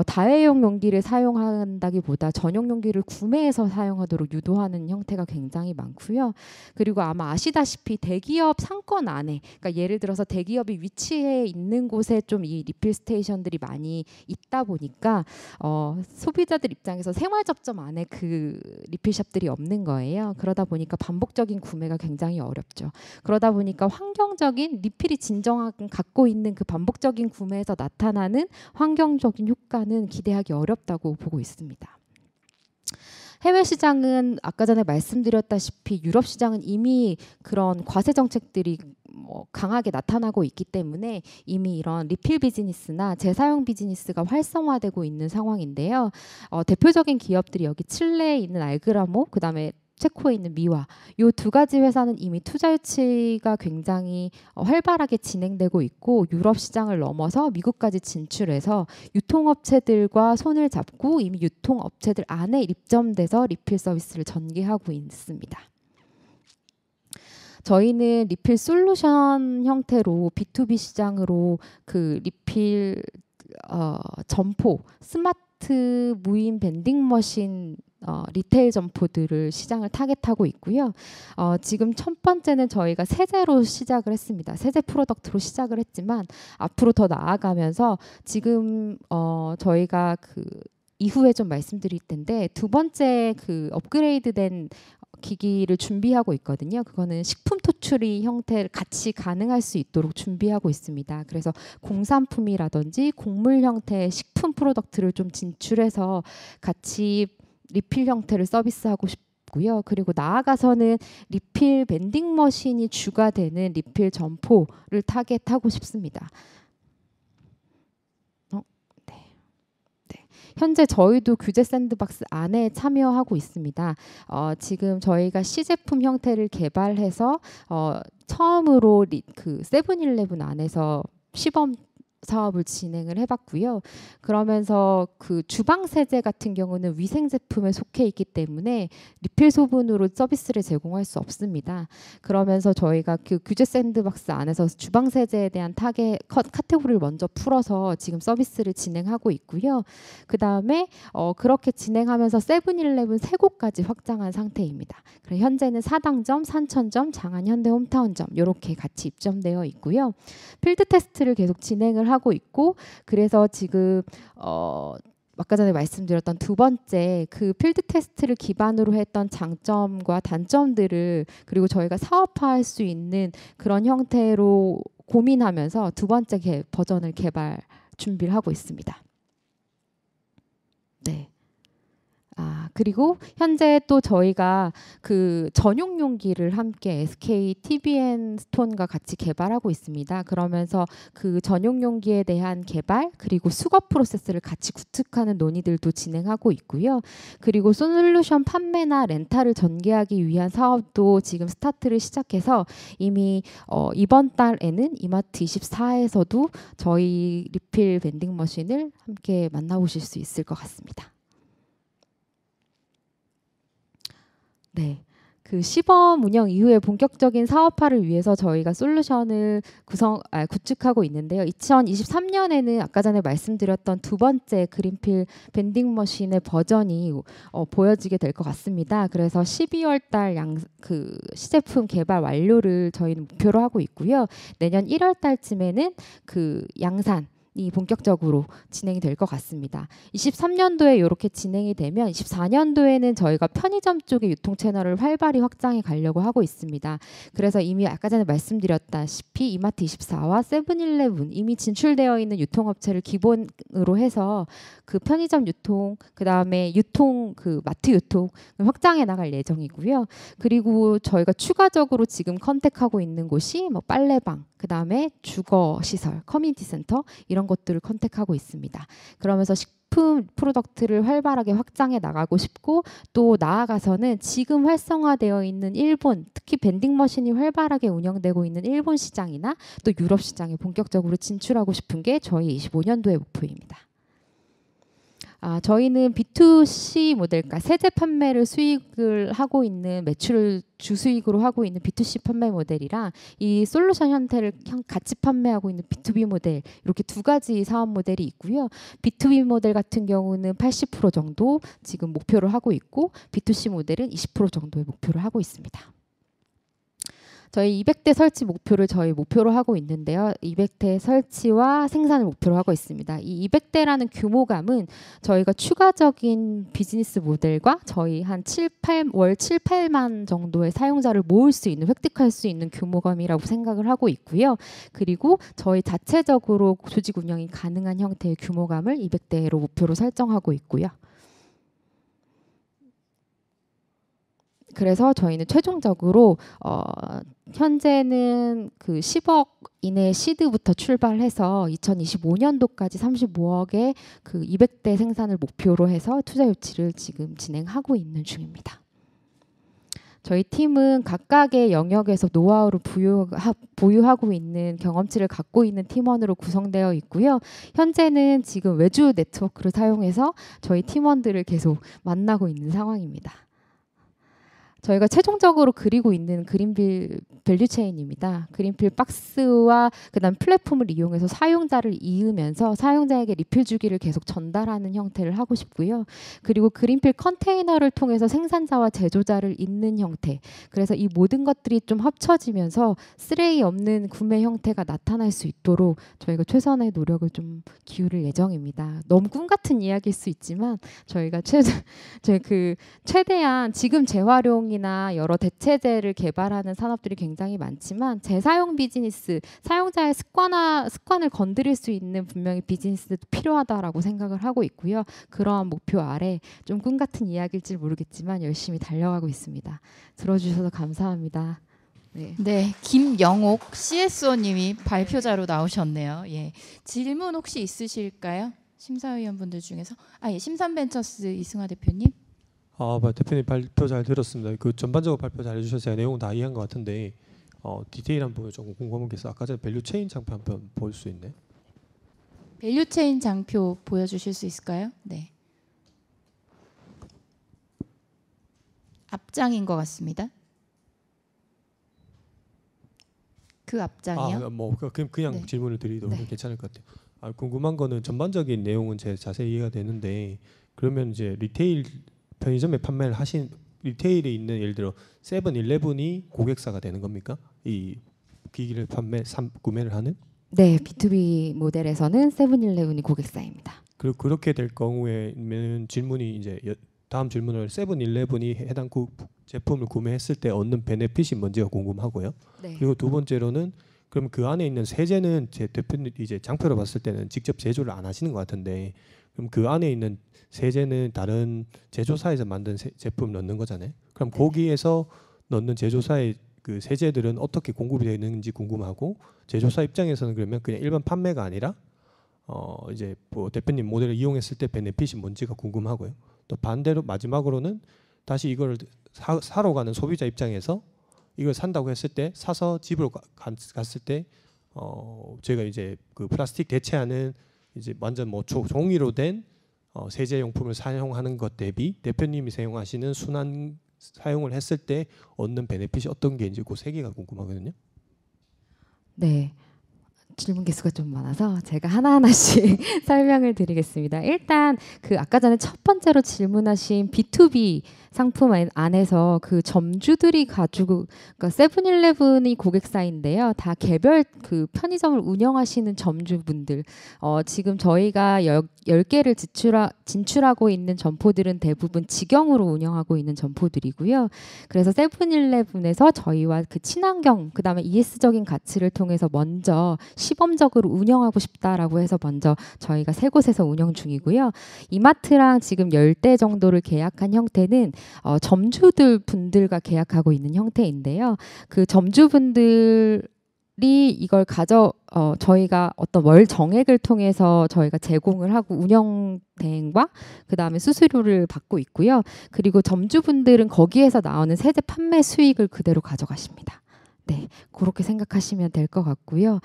다회용 용기를 사용한다기보다 전용 용기를 구매해서 사용하도록 유도하는 형태가 굉장히 많고요. 그리고 아마 아시다시피 대기업 상권 안에, 그러니까 예를 들어서 대기업이 위치해 있는 곳에 좀 이 리필 스테이션들이 많이 있다 보니까 소비자들 입장에서 생활 접점 안에 그 리필샵들이 없는 거예요. 그러다 보니까 반복적인 구매가 굉장히 어렵죠. 그러다 보니까 환경적인 리필이 진정하게 갖고 있는 그 반복적인 구매에서 나타나는 환경적인 효과는 기대하기 어렵다고 보고 있습니다. 해외 시장은 아까 전에 말씀드렸다시피 유럽 시장은 이미 그런 과세 정책들이 강하게 나타나고 있기 때문에 이미 이런 리필 비즈니스나 재사용 비즈니스가 활성화되고 있는 상황인데요. 대표적인 기업들이 여기 칠레에 있는 알그라모, 그다음에 체코에 있는 미와, 이 두 가지 회사는 이미 투자 유치가 굉장히 활발하게 진행되고 있고 유럽 시장을 넘어서 미국까지 진출해서 유통업체들과 손을 잡고 이미 유통업체들 안에 입점돼서 리필 서비스를 전개하고 있습니다. 저희는 리필 솔루션 형태로 B2B 시장으로 그 리필 점포, 스마트 무인 밴딩 머신 리테일 점포들을 시장을 타겟하고 있고요. 지금 첫 번째는 저희가 세제로 시작을 했습니다. 세제 프로덕트로 시작을 했지만 앞으로 더 나아가면서 지금 저희가 그 이후에 좀 말씀드릴 텐데 두 번째 그 업그레이드된 기기를 준비하고 있거든요. 그거는 식품 토출이 형태를 같이 가능할 수 있도록 준비하고 있습니다. 그래서 공산품이라든지 곡물 형태의 식품 프로덕트를 좀 진출해서 같이 리필 형태를 서비스하고 싶고요. 그리고 나아가서는 리필 밴딩 머신이 주가 되는 리필 점포를 타겟하고 싶습니다. 현재 저희도 규제 샌드박스 안에 참여하고 있습니다. 지금 저희가 시제품 형태를 개발해서 처음으로 그 세븐일레븐 안에서 시범 사업을 진행을 해봤고요. 그러면서 그 주방 세제 같은 경우는 위생 제품에 속해 있기 때문에 리필 소분으로 서비스를 제공할 수 없습니다. 그러면서 저희가 그 규제 샌드박스 안에서 주방 세제에 대한 카테고리를 먼저 풀어서 지금 서비스를 진행하고 있고요. 그 다음에 그렇게 진행하면서 세븐일레븐 3곳까지 확장한 상태입니다. 현재는 사당점, 산천점, 장안 현대홈타운점 이렇게 같이 입점되어 있고요. 필드 테스트를 계속 진행을 하고 있고 그래서 지금 아까 전에 말씀드렸던 두 번째 그 필드 테스트를 기반으로 했던 장점과 단점들을 그리고 저희가 사업화할 수 있는 그런 형태로 고민하면서 두 번째 버전을 개발 준비를 하고 있습니다. 네. 그리고 현재 또 저희가 그 전용 용기를 함께 SK TBN 스톤과 같이 개발하고 있습니다. 그러면서 그 전용 용기에 대한 개발 그리고 수거 프로세스를 같이 구축하는 논의들도 진행하고 있고요. 그리고 솔루션 판매나 렌탈을 전개하기 위한 사업도 지금 스타트를 시작해서 이미 이번 달에는 이마트 24에서도 저희 리필 밴딩 머신을 함께 만나보실 수 있을 것 같습니다. 네, 그 시범 운영 이후에 본격적인 사업화를 위해서 저희가 솔루션을 구축하고 있는데요. 2023년에는 아까 전에 말씀드렸던 두 번째 그린필 밴딩 머신의 버전이 보여지게 될 것 같습니다. 그래서 12월 달 그 시제품 개발 완료를 저희는 목표로 하고 있고요. 내년 1월 달쯤에는 그 양산 이 본격적으로 진행이 될 것 같습니다. 23년도에 이렇게 진행이 되면 24년도에는 저희가 편의점 쪽의 유통 채널을 활발히 확장해 가려고 하고 있습니다. 그래서 이미 아까 전에 말씀드렸다시피 이마트 24와 세븐일레븐 이미 진출되어 있는 유통업체를 기본으로 해서 그 편의점 유통 그다음에 유통 그 마트 유통을 확장해 나갈 예정이고요. 그리고 저희가 추가적으로 지금 컨택하고 있는 곳이 뭐 빨래방 그다음에 주거 시설, 커뮤니티 센터 이런 것들을 컨택하고 있습니다. 그러면서 식품 프로덕트를 활발하게 확장해 나가고 싶고 또 나아가서는 지금 활성화되어 있는 일본, 특히 밴딩 머신이 활발하게 운영되고 있는 일본 시장이나 또 유럽 시장에 본격적으로 진출하고 싶은 게 저희 25년도의 목표입니다. 저희는 B2C 모델, 그러니까 세제 판매를 수익을 하고 있는 매출을 주수익으로 하고 있는 B2C 판매 모델이랑 이 솔루션 형태를 같이 판매하고 있는 B2B 모델 이렇게 두 가지 사업 모델이 있고요. B2B 모델 같은 경우는 80% 정도 지금 목표를 하고 있고 B2C 모델은 20% 정도의 목표를 하고 있습니다. 저희 200대 설치 목표를 저희 목표로 하고 있는데요. 200대 설치와 생산을 목표로 하고 있습니다. 이 200대라는 규모감은 저희가 추가적인 비즈니스 모델과 저희 한 월 7, 8만 정도의 사용자를 모을 수 있는 획득할 수 있는 규모감이라고 생각을 하고 있고요. 그리고 저희 자체적으로 조직 운영이 가능한 형태의 규모감을 200대로 목표로 설정하고 있고요. 그래서 저희는 최종적으로 현재는 그 10억 이내 시드부터 출발해서 2025년도까지 35억의 그 200대 생산을 목표로 해서 투자 유치를 지금 진행하고 있는 중입니다. 저희 팀은 각각의 영역에서 노하우를 보유하고 있는 경험치를 갖고 있는 팀원으로 구성되어 있고요. 현재는 지금 외주 네트워크를 사용해서 저희 팀원들을 계속 만나고 있는 상황입니다. 저희가 최종적으로 그리고 있는 그린필 밸류 체인입니다. 그린필 박스와 그다음 플랫폼을 이용해서 사용자를 이으면서 사용자에게 리필 주기를 계속 전달하는 형태를 하고 싶고요. 그리고 그린필 컨테이너를 통해서 생산자와 제조자를 잇는 형태. 그래서 이 모든 것들이 좀 합쳐지면서 쓰레기 없는 구매 형태가 나타날 수 있도록 저희가 최선의 노력을 좀 기울일 예정입니다. 너무 꿈 같은 이야기일 수 있지만 저희가 최대한 지금 재활용이나 여러 대체재를 개발하는 산업들이 굉장히 많지만 재사용 비즈니스, 사용자의 습관을 건드릴 수 있는 분명히 비즈니스도 필요하다라고 생각을 하고 있고요. 그러한 목표 아래 좀 꿈 같은 이야기일지 모르겠지만 열심히 달려가고 있습니다. 들어주셔서 감사합니다. 네, 김영옥 CSO님이 발표자로 나오셨네요. 예, 질문 혹시 있으실까요? 심사위원분들 중에서 심삼벤처스 이승화 대표님. 대표님 발표 잘 들었습니다. 그 전반적으로 발표 잘 해주셔서 제가 내용 다 이해한 것 같은데 디테일한 부분 조금 궁금한 게 있어. 아까 전에 밸류 체인 장표 한번 볼 수 있네. 밸류 체인 장표 보여주실 수 있을까요? 네. 앞장인 것 같습니다. 그 앞장이요? 그냥 네. 질문을 드리도록 네. 괜찮을 것 같아요. 궁금한 거는 전반적인 내용은 제 자세히 이해가 되는데 그러면 이제 리테일 편의점에 판매를 하신 리테일에 있는 예를 들어 세븐일레븐이 고객사가 되는 겁니까? 이 기기를 구매를 하는? 네, B2B 모델에서는 세븐일레븐이 고객사입니다. 그리고 그렇게 될 경우에는 질문이 이제 다음 질문을 세븐일레븐이 해당 제품을 구매했을 때 얻는 베네핏이 뭔지가 궁금하고요. 네. 그리고 두 번째로는 그럼 그 안에 있는 세제는 제 대표님 이제 장표로 봤을 때는 직접 제조를 안 하시는 것 같은데 그럼 그 안에 있는 세제는 다른 제조사에서 만든 제품 넣는 거잖아요. 그럼 거기에서 넣는 제조사의 그 세제들은 어떻게 공급이 되는지 궁금하고 제조사 입장에서는 그러면 그냥 일반 판매가 아니라 이제 뭐 대표님 모델을 이용했을 때 베네핏이 뭔지가 궁금하고요. 또 반대로 마지막으로는 다시 이걸 사러 가는 소비자 입장에서 이걸 산다고 했을 때 사서 집으로 갔을 때 제가 이제 그 플라스틱 대체하는 이제 완전 뭐 종이로 된 세제 용품을 사용하는 것 대비 대표님이 사용하시는 순환 사용을 했을 때 얻는 베네핏이 어떤 게인지 그 세 개가 궁금하거든요. 네. 질문 개수가 좀 많아서 제가 하나하나씩 설명을 드리겠습니다. 일단 그 아까 전에 첫 번째로 질문하신 B2B 상품 안에서 그 점주들이 가지고 그러니까 세븐일레븐이 고객사인데요. 다 개별 그 편의점을 운영하시는 점주분들 지금 저희가 10개를 진출하고 있는 점포들은 대부분 직영으로 운영하고 있는 점포들이고요. 그래서 세븐일레븐에서 저희와 그 친환경 그다음에 ES적인 가치를 통해서 먼저 시범적으로 운영하고 싶다라고 해서 먼저 저희가 3곳에서 운영 중이고요. 이마트랑 지금 10대 정도를 계약한 형태는 점주들 분들과 계약하고 있는 형태인데요. 그 점주분들이 이걸 저희가 어떤 월 정액을 통해서 저희가 제공을 하고 운영 대행과 그 다음에 수수료를 받고 있고요. 그리고 점주분들은 거기에서 나오는 세제 판매 수익을 그대로 가져가십니다. 네, 그렇게 생각하시면 될 것 같고요.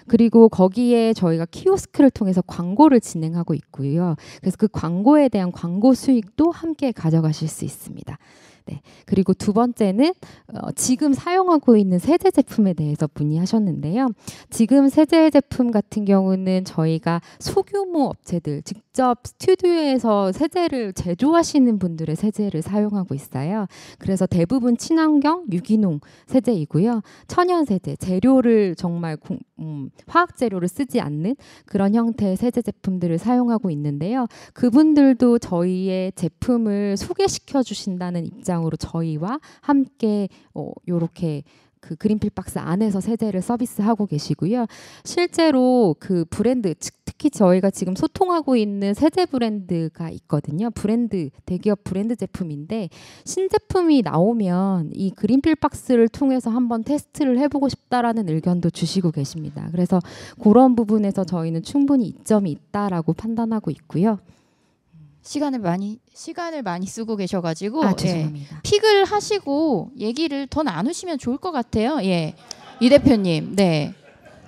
그리고 거기에 저희가 키오스크를 통해서 광고를 진행하고 있고요. 그래서 그 광고에 대한 광고 수익도 함께 가져가실 수 있습니다. 네, 그리고 두 번째는 지금 사용하고 있는 세제 제품에 대해서 문의하셨는데요. 지금 세제 제품 같은 경우는 저희가 소규모 업체들, 직접 스튜디오에서 세제를 제조하시는 분들의 세제를 사용하고 있어요. 그래서 대부분 친환경, 유기농 세제이고요. 천연 세제, 재료를 정말 화학 재료를 쓰지 않는 그런 형태의 세제 제품들을 사용하고 있는데요. 그분들도 저희의 제품을 소개시켜 주신다는 입장으로 저희와 함께 요렇게 그 그린필 박스 안에서 세제를 서비스하고 계시고요. 실제로 그 브랜드 특히 저희가 지금 소통하고 있는 세제 브랜드가 있거든요. 대기업 브랜드 제품인데 신제품이 나오면 이 그린필 박스를 통해서 한번 테스트를 해보고 싶다라는 의견도 주시고 계십니다. 그래서 그런 부분에서 저희는 충분히 이점이 있다라고 판단하고 있고요. 시간을 많이 쓰고 계셔가지고 죄송합니다. 픽을 하시고 얘기를 더 나누시면 좋을 것 같아요. 이 대표님. 네.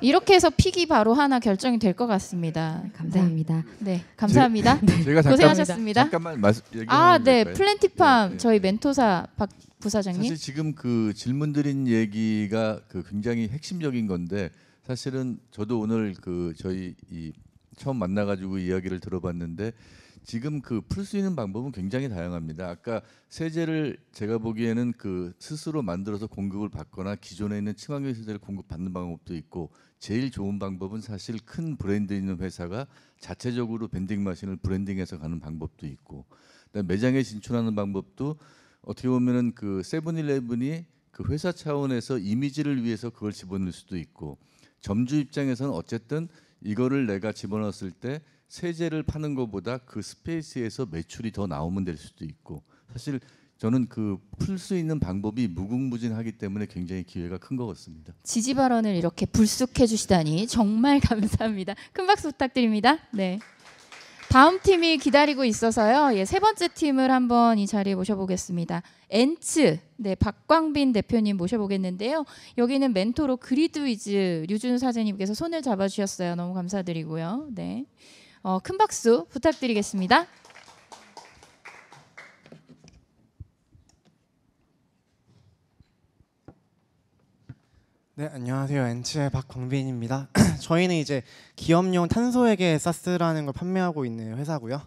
이렇게 해서 픽이 바로 하나 결정이 될 것 같습니다. 감사합니다. 네, 감사합니다. 제가 고생하셨습니다. 잠깐만 네, 될까요? 플랜티팜 네. 저희 멘토사 박 부사장님. 사실 지금 그 질문 드린 얘기가 그 굉장히 핵심적인 건데 사실은 저도 오늘 그 저희 이 처음 만나가지고 이야기를 들어봤는데 지금 그 풀 수 있는 방법은 굉장히 다양합니다. 아까 세제를 제가 보기에는 그 스스로 만들어서 공급을 받거나 기존에 있는 친환경 세제를 공급받는 방법도 있고 제일 좋은 방법은 사실 큰 브랜드 있는 회사가 자체적으로 밴딩 머신을 브랜딩해서 가는 방법도 있고 그다음에 매장에 진출하는 방법도 어떻게 보면은 그 세븐일레븐이 그 회사 차원에서 이미지를 위해서 그걸 집어넣을 수도 있고 점주 입장에서는 어쨌든 이거를 내가 집어넣었을 때 세제를 파는 것보다 그 스페이스에서 매출이 더 나오면 될 수도 있고 사실 저는 그 풀 수 있는 방법이 무궁무진하기 때문에 굉장히 기회가 큰 것 같습니다. 지지 발언을 이렇게 불쑥해 주시다니 정말 감사합니다. 큰 박수 부탁드립니다. 네. 다음 팀이 기다리고 있어서요. 예, 세 번째 팀을 한번 이 자리에 모셔보겠습니다. 엔츠, 네, 박광빈 대표님 모셔보겠는데요. 여기는 멘토로 그리드위즈 류준 사장님께서 손을 잡아주셨어요. 너무 감사드리고요. 네, 큰 박수 부탁드리겠습니다. 네, 안녕하세요. 엔츠의 박광빈입니다. 저희는 이제 기업용 탄소회계 사스라는 걸 판매하고 있는 회사고요.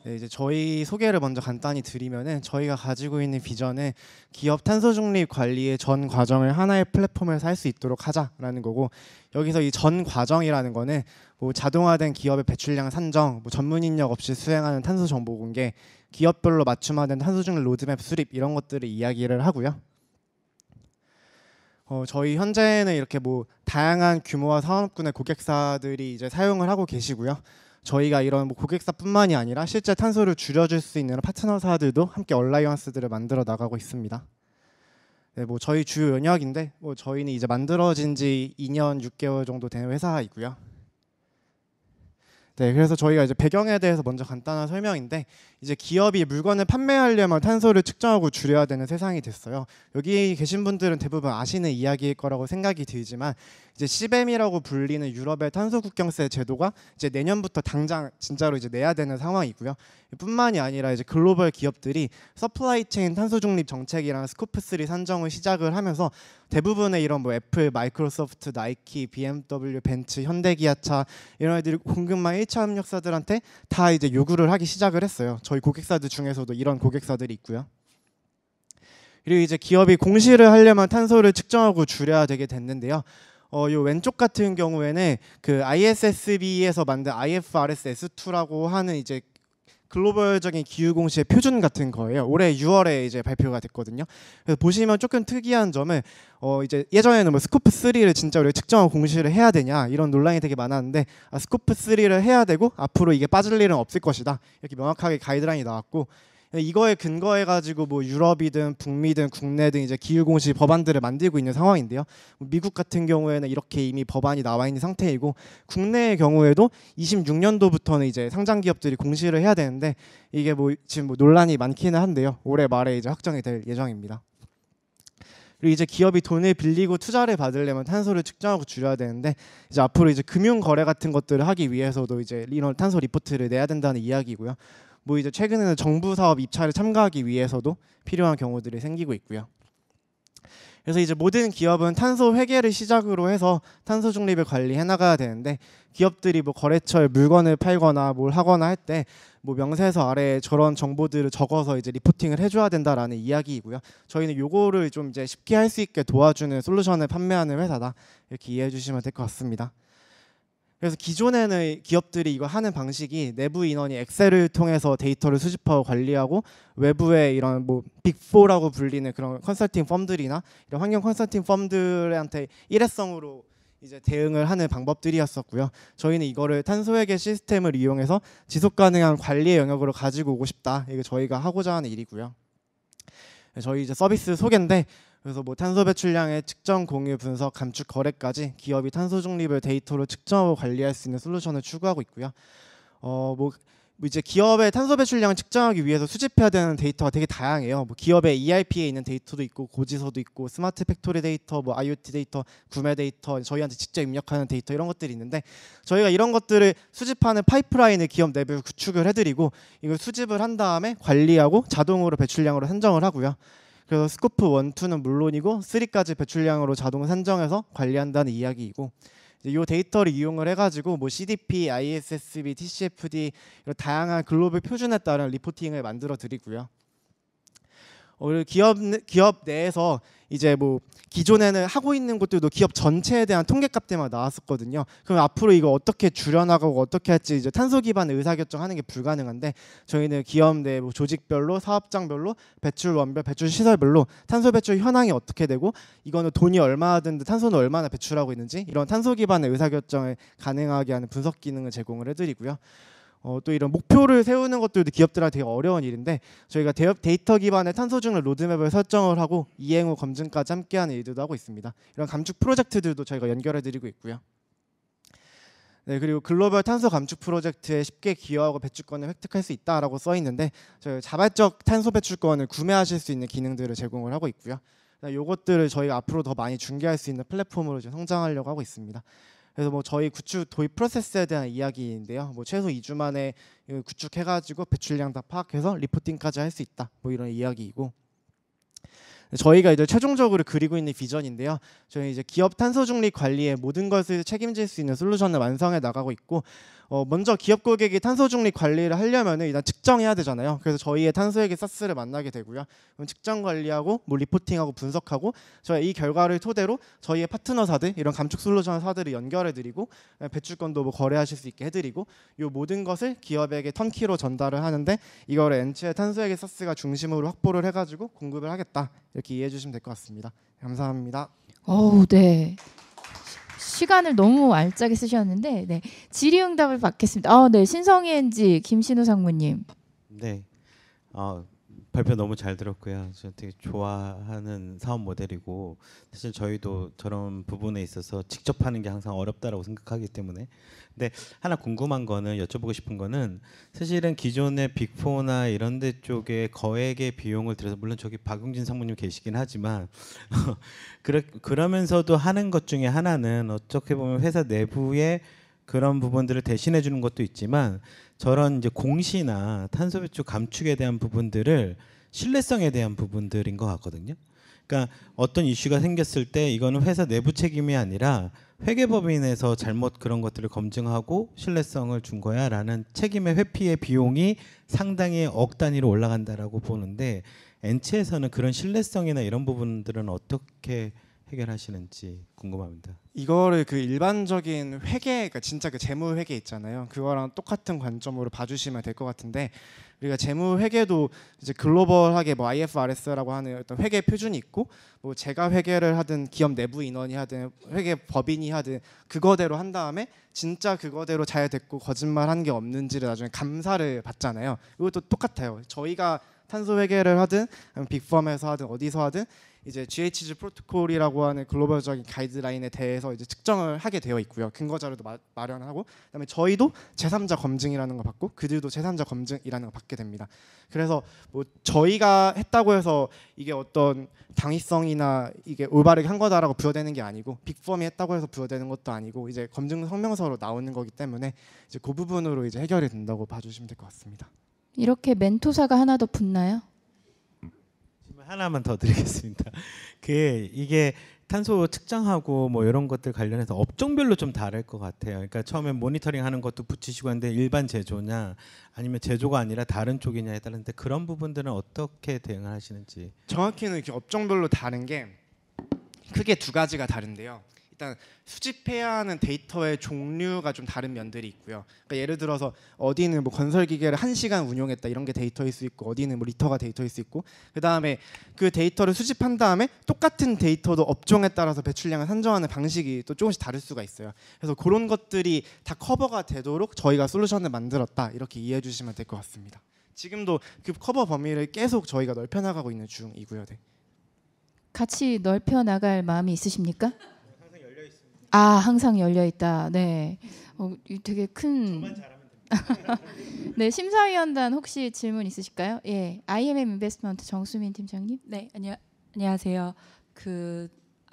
네, 이제 저희 소개를 먼저 간단히 드리면은 저희가 가지고 있는 비전은 기업 탄소 중립 관리의 전 과정을 하나의 플랫폼에서 할 수 있도록 하자라는 거고 여기서 이 전 과정이라는 거는 뭐 자동화된 기업의 배출량 산정, 뭐 전문 인력 없이 수행하는 탄소 정보 공개, 기업별로 맞춤화된 탄소 중립 로드맵 수립 이런 것들을 이야기를 하고요. 저희 현재는 이렇게 뭐 다양한 규모와 산업군의 고객사들이 이제 사용을 하고 계시고요. 저희가 이런 뭐 고객사뿐만이 아니라 실제 탄소를 줄여줄 수 있는 파트너사들도 함께 얼라이언스들을 만들어 나가고 있습니다. 네, 뭐 저희 주요 영역인데 뭐 저희는 이제 만들어진 지 2년 6개월 정도 된 회사이고요. 네, 그래서 저희가 이제 배경에 대해서 먼저 간단한 설명인데 이제 기업이 물건을 판매하려면 탄소를 측정하고 줄여야 되는 세상이 됐어요. 여기 계신 분들은 대부분 아시는 이야기일 거라고 생각이 들지만 이제 CBAM이라고 불리는 유럽의 탄소 국경세 제도가 이제 내년부터 당장 진짜로 이제 내야 되는 상황이고요. 뿐만이 아니라 이제 글로벌 기업들이 서플라이 체인 탄소 중립 정책이랑 스코프 3 산정을 시작을 하면서 대부분의 이런 뭐 애플, 마이크로소프트, 나이키, BMW, 벤츠, 현대기아차 이런 애들이 공급망 1차 협력사들한테 다 이제 요구를 하기 시작을 했어요. 저희 고객사들 중에서도 이런 고객사들이 있고요. 그리고 이제 기업이 공시를 하려면 탄소를 측정하고 줄여야 되게 됐는데요. 요 왼쪽 같은 경우에는 그 ISSB에서 만든 IFRS S2라고 하는 이제 글로벌적인 기후 공시의 표준 같은 거예요. 올해 6월에 이제 발표가 됐거든요. 그래서 보시면 조금 특이한 점은 이제 예전에는 뭐 스코프 3를 진짜 우리가 측정하고 공시를 해야 되냐 이런 논란이 되게 많았는데 스코프 3를 해야 되고 앞으로 이게 빠질 일은 없을 것이다 이렇게 명확하게 가이드라인이 나왔고 이거에 근거해 가지고 뭐 유럽이든 북미든 국내든 이제 기후 공시 법안들을 만들고 있는 상황인데요. 미국 같은 경우에는 이렇게 이미 법안이 나와 있는 상태이고 국내의 경우에도 26년도부터는 이제 상장 기업들이 공시를 해야 되는데 이게 뭐 지금 뭐 논란이 많기는 한데요. 올해 말에 이제 확정이 될 예정입니다. 그리고 이제 기업이 돈을 빌리고 투자를 받으려면 탄소를 측정하고 줄여야 되는데 이제 앞으로 이제 금융 거래 같은 것들을 하기 위해서도 이제 이런 탄소 리포트를 내야 된다는 이야기고요. 뭐 이제 최근에는 정부 사업 입찰에 참가하기 위해서도 필요한 경우들이 생기고 있고요. 그래서 이제 모든 기업은 탄소 회계를 시작으로 해서 탄소 중립을 관리해 나가야 되는데 기업들이 뭐 거래처에 물건을 팔거나 뭘 하거나 할 때 뭐 명세서 아래에 저런 정보들을 적어서 이제 리포팅을 해줘야 된다라는 이야기이고요. 저희는 요거를 좀 이제 쉽게 할 수 있게 도와주는 솔루션을 판매하는 회사다 이렇게 이해해 주시면 될 것 같습니다. 그래서 기존에는 기업들이 이거 하는 방식이 내부 인원이 엑셀을 통해서 데이터를 수집하고 관리하고 외부의 이런 뭐 빅4라고 불리는 그런 컨설팅 펌들이나 이런 환경 컨설팅 펌들한테 일회성으로 이제 대응을 하는 방법들이었었고요. 저희는 이거를 탄소회계 시스템을 이용해서 지속 가능한 관리의 영역으로 가지고 오고 싶다. 이게 저희가 하고자 하는 일이고요. 저희 이제 서비스 소개인데 그래서 뭐 탄소 배출량의 측정, 공유, 분석, 감축, 거래까지 기업이 탄소 중립을 데이터로 측정하고 관리할 수 있는 솔루션을 추구하고 있고요. 뭐 뭐 이제 기업의 탄소 배출량을 측정하기 위해서 수집해야 되는 데이터가 되게 다양해요. 뭐 기업의 ERP에 있는 데이터도 있고 고지서도 있고 스마트 팩토리 데이터, 뭐 IoT 데이터, 구매 데이터, 저희한테 직접 입력하는 데이터 이런 것들이 있는데 저희가 이런 것들을 수집하는 파이프라인을 기업 내부에 구축을 해드리고 이걸 수집을 한 다음에 관리하고 자동으로 배출량으로 산정을 하고요. 그래서 스코프 1, 2는 물론이고 3까지 배출량으로 자동 산정해서 관리한다는 이야기이고 이 데이터를 이용을 해가지고 뭐 CDP, ISSB, TCFD 이런 다양한 글로벌 표준에 따른 리포팅을 만들어 드리고요. 기업 내에서 이제 뭐 기존에는 하고 있는 것들도 기업 전체에 대한 통계값들만 나왔었거든요. 그럼 앞으로 이거 어떻게 줄여나가고 어떻게 할지 이제 탄소 기반의 의사결정하는 게 불가능한데 저희는 기업 내 뭐 조직별로 사업장별로 배출 원별 배출 시설별로 탄소 배출 현황이 어떻게 되고 이거는 돈이 얼마나 드는데 탄소는 얼마나 배출하고 있는지 이런 탄소 기반의 의사결정을 가능하게 하는 분석 기능을 제공을 해드리고요. 또 이런 목표를 세우는 것들도 기업들한테 되게 어려운 일인데 저희가 데이터 기반의 탄소 중립 로드맵을 설정을 하고 이행 후 검증까지 함께하는 일들도 하고 있습니다. 이런 감축 프로젝트들도 저희가 연결해드리고 있고요. 네, 그리고 글로벌 탄소 감축 프로젝트에 쉽게 기여하고 배출권을 획득할 수 있다라고 써 있는데 저희 자발적 탄소 배출권을 구매하실 수 있는 기능들을 제공을 하고 있고요. 이것들을 저희가 앞으로 더 많이 중개할 수 있는 플랫폼으로 좀 성장하려고 하고 있습니다. 그래서 뭐 저희 구축 도입 프로세스에 대한 이야기인데요. 뭐 최소 2주 만에 구축해가지고 배출량 다 파악해서 리포팅까지 할 수 있다. 뭐 이런 이야기이고. 저희가 이제 최종적으로 그리고 있는 비전인데요. 저희 이제 기업 탄소 중립 관리의 모든 것을 책임질 수 있는 솔루션을 완성해 나가고 있고, 먼저 기업 고객이 탄소 중립 관리를 하려면은 일단 측정해야 되잖아요. 그래서 저희의 탄소액의 사스를 만나게 되고요. 그럼 측정 관리하고 뭐 리포팅하고 분석하고 저희 이 결과를 토대로 저희의 파트너사들 이런 감축 솔루션 사들을 연결해드리고 배출권도 뭐 거래하실 수 있게 해드리고 이 모든 것을 기업에게 턴키로 전달을 하는데 이거를 엔치의 탄소액의 사스가 중심으로 확보를 해가지고 공급을 하겠다 이렇게 이해해 주시면 될 것 같습니다. 감사합니다. 네. 시간을 너무 알짜게 쓰셨는데 네. 질의응답을 받겠습니다. 네. 신성희 NG 김신우 상무님. 네. 발표 너무 잘 들었고요. 저 되게 좋아하는 사업 모델이고 사실 저희도 저런 부분에 있어서 직접 하는 게 항상 어렵다라고 생각하기 때문에 근데 하나 궁금한 거는 여쭤보고 싶은 거는 사실은 기존의 빅4나 이런 데 쪽에 거액의 비용을 들여서 물론 저기 박용진 상무님 계시긴 하지만 그러면서도 하는 것 중에 하나는 어떻게 보면 회사 내부에 그런 부분들을 대신해 주는 것도 있지만 저런 이제 공시나 탄소 배출 감축에 대한 부분들을 신뢰성에 대한 부분들인 것 같거든요. 그러니까 어떤 이슈가 생겼을 때 이거는 회사 내부 책임이 아니라 회계법인에서 잘못 그런 것들을 검증하고 신뢰성을 준 거야라는 책임의 회피의 비용이 상당히 억 단위로 올라간다라고 보는데 엔치에서는 그런 신뢰성이나 이런 부분들은 어떻게 해결하시는지 궁금합니다. 이거를 그 일반적인 회계, 그러니까 진짜 그 재무 회계 있잖아요. 그거랑 똑같은 관점으로 봐주시면 될 것 같은데 우리가 재무 회계도 이제 글로벌하게 뭐 IFRS라고 하는 어떤 회계 표준이 있고 뭐 제가 회계를 하든 기업 내부 인원이 하든 회계 법인이 하든 그거대로 한 다음에 진짜 그거대로 잘 됐고 거짓말한 게 없는지를 나중에 감사를 받잖아요. 이것도 똑같아요. 저희가 탄소 회계를 하든 빅펌에서 하든 어디서 하든 이제 GHG 프로토콜이라고 하는 글로벌적인 가이드라인에 대해서 이제 측정을 하게 되어 있고요. 근거 자료도 마련하고 그다음에 저희도 제3자 검증이라는 거 받고 그들도 제3자 검증이라는 거 받게 됩니다. 그래서 뭐 저희가 했다고 해서 이게 어떤 당위성이나 이게 올바르게 한 거다라고 부여되는 게 아니고 빅펌이 했다고 해서 부여되는 것도 아니고 이제 검증 성명서로 나오는 거기 때문에 이제 그 부분으로 이제 해결이 된다고 봐주시면 될 것 같습니다. 이렇게 멘토사가 하나 더 붙나요? 하나만 더 드리겠습니다. 이게 탄소 측정하고 뭐 이런 것들 관련해서 업종별로 좀 다를 것 같아요. 그러니까 처음에 모니터링 하는 것도 붙이시고 하는데 일반 제조냐 아니면 제조가 아니라 다른 쪽이냐에 따른데 그런 부분들은 어떻게 대응을 하시는지. 정확히는 이렇게 업종별로 다른 게 크게 두 가지가 다른데요. 일단 수집해야 하는 데이터의 종류가 좀 다른 면들이 있고요. 그러니까 예를 들어서 어디는 뭐 건설 기계를 1시간 운용했다 이런 게 데이터일 수 있고 어디는 뭐 리터가 데이터일 수 있고 그다음에 그 데이터를 수집한 다음에 똑같은 데이터도 업종에 따라서 배출량을 산정하는 방식이 또 조금씩 다를 수가 있어요. 그래서 그런 것들이 다 커버가 되도록 저희가 솔루션을 만들었다 이렇게 이해해 주시면 될 것 같습니다. 지금도 그 커버 범위를 계속 저희가 넓혀 나가고 있는 중이고요. 네. 같이 넓혀 나갈 마음이 있으십니까? 항상 열려 있다. 네. 되게 큰. 네, 심사위원단 혹시 질문 있으실까요? 예, IMM 인베스트먼트 정수민 팀장님. 네, 안녕하세요.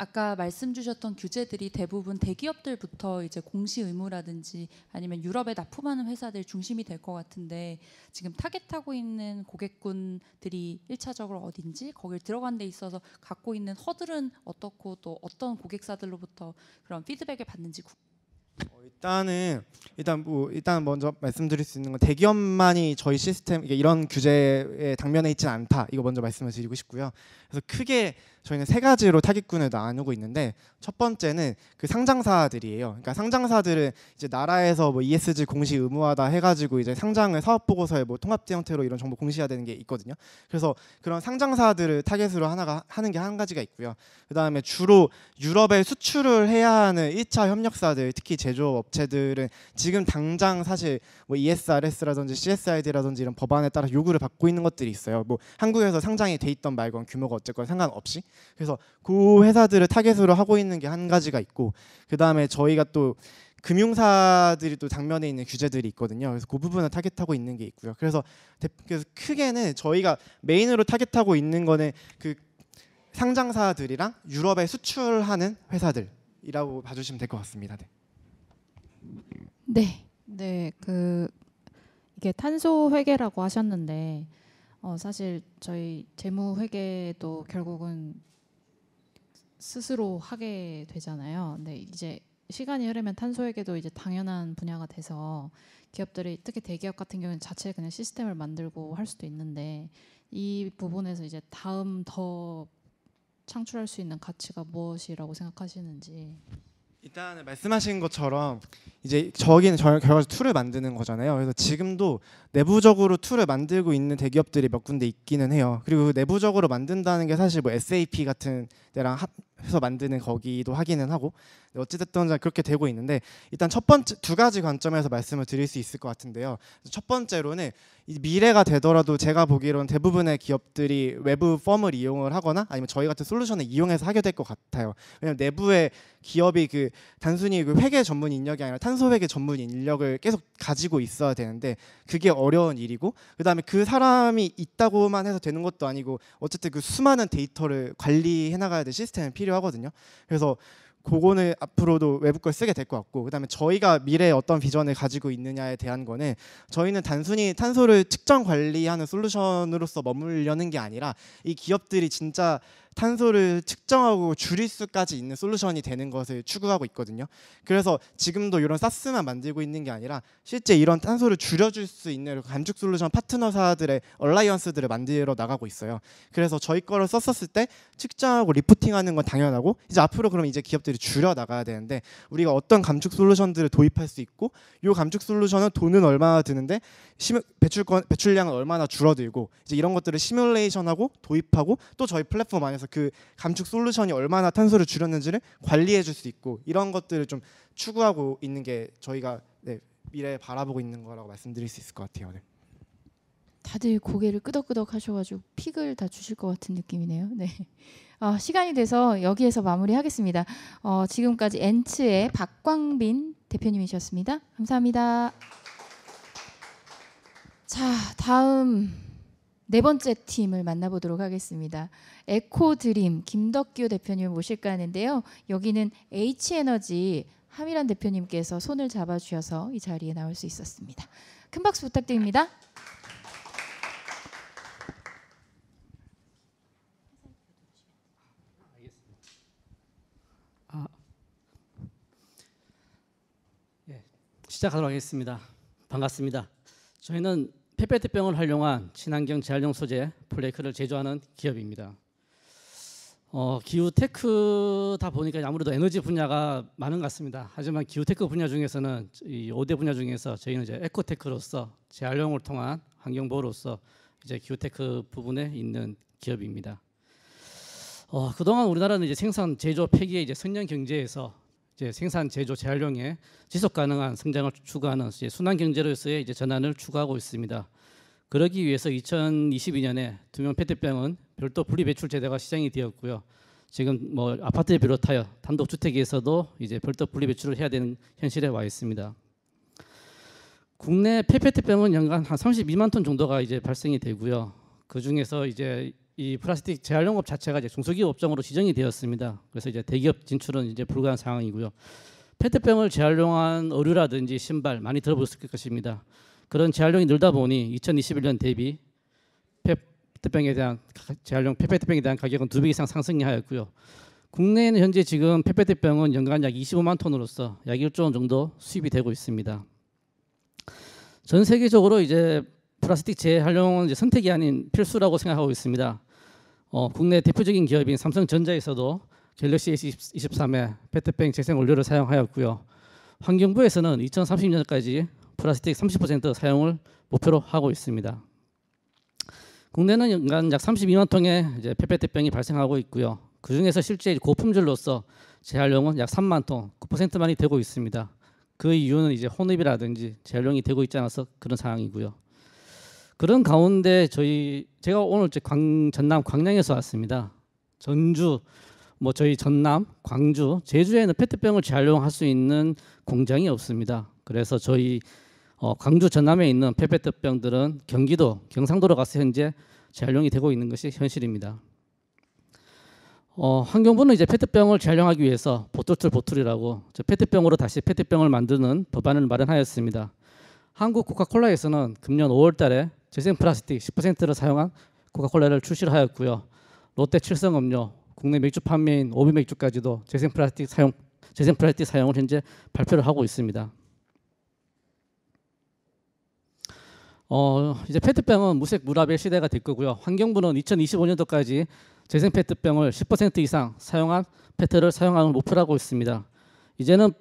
아까 말씀 주셨던 규제들이 대부분 대기업들부터 이제 공시 의무라든지 아니면 유럽에 납품하는 회사들 중심이 될 것 같은데 지금 타겟하고 있는 고객군들이 1차적으로 어딘지 거길 들어간 데 있어서 갖고 있는 허들은 어떻고 또 어떤 고객사들로부터 그런 피드백을 받는지 일단 먼저 말씀드릴 수 있는 건 대기업만이 저희 시스템 이런 규제에 당면에 있지는 않다. 이거 먼저 말씀을 드리고 싶고요. 그래서 크게 저희는 세 가지로 타깃군을 나누고 있는데 첫 번째는 그 상장사들이에요. 그러니까 상장사들은 이제 나라에서 뭐 ESG 공시 의무화다 해가지고 이제 상장을 사업 보고서에 뭐 통합 형태로 이런 정보 공시해야 되는 게 있거든요. 그래서 그런 상장사들을 타겟으로 하는 게 한 가지가 있고요. 그 다음에 주로 유럽에 수출을 해야 하는 1차 협력사들, 특히 제조업체들은 지금 당장 사실 뭐 ESRS라든지 CSRD라든지 이런 법안에 따라 요구를 받고 있는 것들이 있어요. 뭐 한국에서 상장이 돼 있던 말건 규모가 어쨌건 상관없이. 그래서 그 회사들을 타겟으로 하고 있는 게 한 가지가 있고, 그 다음에 저희가 또 금융사들이 또 당면에 있는 규제들이 있거든요. 그래서 그 부분을 타겟하고 있는 게 있고요. 그래서 크게는 저희가 메인으로 타겟하고 있는 거는 그 상장사들이랑 유럽에 수출하는 회사들이라고 봐주시면 될 것 같습니다. 네. 네, 이게 탄소 회계라고 하셨는데 사실 저희 재무 회계도 결국은 스스로 하게 되잖아요. 근데 이제 시간이 흐르면 탄소 회계도 이제 당연한 분야가 돼서 기업들이 특히 대기업 같은 경우는 자체 그냥 시스템을 만들고 할 수도 있는데 이 부분에서 이제 다음 더 창출할 수 있는 가치가 무엇이라고 생각하시는지. 일단 말씀하신 것처럼 이제 저기는 결과적으로 툴을 만드는 거잖아요. 그래서 지금도 내부적으로 툴을 만들고 있는 대기업들이 몇 군데 있기는 해요. 그리고 내부적으로 만든다는 게 사실 뭐 SAP 같은 데랑 합해서 만드는 거기도 하기는 하고, 어찌됐든 그렇게 되고 있는데 일단 첫 번째 두 가지 관점에서 말씀을 드릴 수 있을 것 같은데요. 첫 번째로는 미래가 되더라도 제가 보기로는 대부분의 기업들이 외부 펌을 이용을 하거나 아니면 저희 같은 솔루션을 이용해서 하게 될 것 같아요. 왜냐하면 내부의 기업이 단순히 회계 전문 인력이 아니라 탄소 회계 전문 인력을 계속 가지고 있어야 되는데 그게 어려운 일이고, 그다음에 그 사람이 있다고만 해서 되는 것도 아니고 어쨌든 그 수많은 데이터를 관리해 나가야 될 시스템이 필요하거든요. 그래서 그거는 앞으로도 외부 걸 쓰게 될 것 같고, 그다음에 저희가 미래에 어떤 비전을 가지고 있느냐에 대한 거는 저희는 단순히 탄소를 측정 관리하는 솔루션으로서 머물려는 게 아니라 이 기업들이 진짜 탄소를 측정하고 줄일 수까지 있는 솔루션이 되는 것을 추구하고 있거든요. 그래서 지금도 이런 사스만 만들고 있는 게 아니라 실제 이런 탄소를 줄여줄 수 있는 감축 솔루션 파트너사들의 얼라이언스들을 만들어 나가고 있어요. 그래서 저희 거를 썼었을 때 측정하고 리포팅하는 건 당연하고, 이제 앞으로 그럼 이제 기업들이 줄여 나가야 되는데 우리가 어떤 감축 솔루션들을 도입할 수 있고, 이 감축 솔루션은 돈은 얼마나 드는데 배출량은 얼마나 줄어들고, 이제 이런 것들을 시뮬레이션하고 도입하고 또 저희 플랫폼 안에서 그 감축 솔루션이 얼마나 탄소를 줄였는지를 관리해 줄 수 있고, 이런 것들을 좀 추구하고 있는 게 저희가 미래에 바라보고 있는 거라고 말씀드릴 수 있을 것 같아요. 네. 다들 고개를 끄덕끄덕 하셔가지고 픽을 다 주실 것 같은 느낌이네요. 네. 시간이 돼서 여기에서 마무리하겠습니다. 지금까지 엔츠의 박광빈 대표님이셨습니다. 감사합니다. 자, 다음 네 번째 팀을 만나보도록 하겠습니다. 에코드림 김덕규 대표님을 모실까 하는데요. 여기는 H에너지 하미란 대표님께서 손을 잡아주셔서 이 자리에 나올 수 있었습니다. 큰 박수 부탁드립니다. 시작하도록 하겠습니다. 반갑습니다. 저희는 페페트병을 활용한 친환경 재활용 소재 플레이크를 제조하는 기업입니다. 기후 테크다 보니까 아무래도 에너지 분야가 많은 것 같습니다. 하지만 기후 테크 분야 중에서는 이 5대 분야 중에서 저희는 이제 에코테크로서 재활용을 통한 환경 보호로서 이제 기후 테크 부분에 있는 기업입니다. 그동안 우리나라는 이제 생산 제조 폐기의 이제 선형 경제에서 이제 생산 제조 재활용의 지속 가능한 성장을 추구하는 이제 순환 경제로서의 이제 전환을 추구하고 있습니다. 그러기 위해서 2022년에 투명 페트병은 별도 분리 배출 제도가 시행이 되었고요. 지금 뭐 아파트를 비롯하여 단독 주택에서도 이제 별도 분리 배출을 해야 되는 현실에 와 있습니다. 국내 페페트병은 연간 한 32만 톤 정도가 이제 발생이 되고요. 그 중에서 이제 이 플라스틱 재활용업 자체가 이제 중소기업 업종으로 지정이 되었습니다. 그래서 이제 대기업 진출은 이제 불가한 상황이고요. 페트병을 재활용한 의류라든지 신발 많이 들어보셨을 것입니다. 그런 재활용이 늘다 보니 2021년 대비 페트병에 대한 재활용 페트병에 대한 가격은 2배 이상 상승이 하였고요. 국내에는 현재 지금 페트병은 연간 약 25만 톤으로서 약 1조 원 정도 수입이 되고 있습니다. 전 세계적으로 이제 플라스틱 재활용은 이제 선택이 아닌 필수라고 생각하고 있습니다. 국내 대표적인 기업인 삼성전자에서도 갤럭시 S23에 페트병 재생 원료를 사용하였고요. 환경부에서는 2030년까지 플라스틱 30% 사용을 목표로 하고 있습니다. 국내는 연간 약 32만 통의 이제 페트병이 발생하고 있고요. 그 중에서 실제 고품질로서 재활용은 약 3만 통, 9%만이 되고 있습니다. 그 이유는 이제 혼입이라든지 재활용이 되고 있지 않아서 그런 상황이고요. 그런 가운데 제가 오늘 전남 광양에서 왔습니다. 전주, 저희 전남, 광주, 제주에는 페트병을 재활용할 수 있는 공장이 없습니다. 그래서 저희 광주, 전남에 있는 페트병들은 경기도, 경상도로 가서 현재 재활용이 되고 있는 것이 현실입니다. 환경부는 이제 페트병을 재활용하기 위해서 보틀이라고 페트병으로 다시 페트병을 만드는 법안을 마련하였습니다. 한국 코카콜라에서는 금년 5월달에 재생 플라스틱 10%를 사용한 코카콜라를 출시를 하였고요. 롯데 칠성음료, 국내 맥주 판매인 오비 맥주까지도 재생 플라스틱 사용을 현재 발표를 하고 있습니다. 이제 페트병은 무색 무라벨 시대가 될 거고요. 환경부는 2025년도까지 재생 페트병을 10% 이상 사용한 페트를 사용하는 목표를 하고 있습니다. 이제는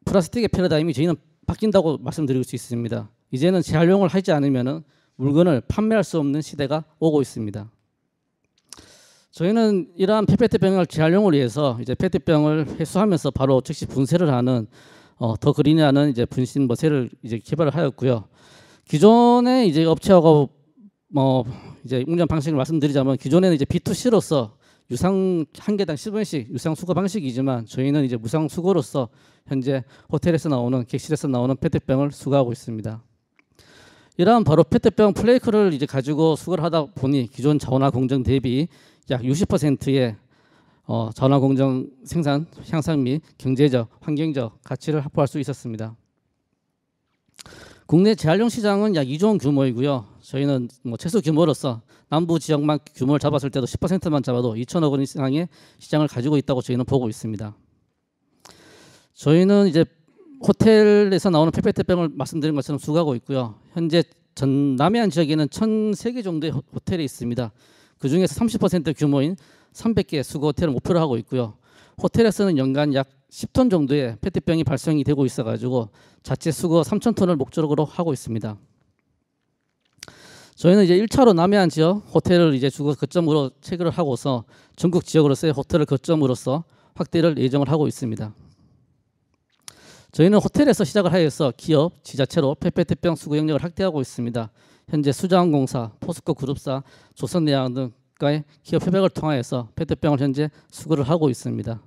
플라스틱의 패러다임이 저희는 바뀐다고 말씀드릴 수 있습니다. 이제는 재활용을 하지 않으면 물건을 판매할 수 없는 시대가 오고 있습니다. 저희는 이러한 페트병을 재활용을 위해서 이제 페트병을 회수하면서 바로 즉시 분쇄를 하는 더 그린이라는 이제 분신 머세를 이제 개발을 하였고요. 기존의 이제 업체하고 이제 운영 방식을 말씀드리자면 기존에는 이제 B2C로서 유상 한 개당 10원씩 유상 수거 방식이지만 저희는 이제 무상 수거로서 현재 호텔에서 나오는 객실에서 나오는 페트병을 수거하고 있습니다. 이러한 바로 페트병 플레이크를 이제 가지고 수거를 하다 보니 기존 자원화 공정 대비 약 60%의 자원화 공정 생산 향상 및 경제적, 환경적 가치를 확보할 수 있었습니다. 국내 재활용 시장은 약 2조 원 규모이고요. 저희는 최소 규모로서 남부 지역만 규모를 잡았을 때도 10%만 잡아도 2천억 원 이상의 시장을 가지고 있다고 저희는 보고 있습니다. 저희는 이제 호텔에서 나오는 페트병을 말씀드린 것처럼 수거하고 있고요. 현재 전 남해안 지역에는 1,003개 정도의 호텔이 있습니다. 그 중에서 30% 규모인 300개 수거 호텔을 목표로 하고 있고요. 호텔에서는 연간 약 10톤 정도의 페트병이 발생이 되고 있어가지고 자체 수거 3,000톤을 목적으로 하고 있습니다. 저희는 이제 1차로 남해안 지역 호텔을 이제 주거 거점으로 체결을 하고서 전국 지역으로서의 호텔을 거점으로서 확대를 예정을 하고 있습니다. 저희는 호텔에서 시작을 하여서 기업, 지자체로 페트병 수거 영역을 확대하고 있습니다. 현재 수자원공사, 포스코 그룹사, 조선내양 등과의 기업 협약을 통하여서 페트병을 현재 수거를 하고 있습니다.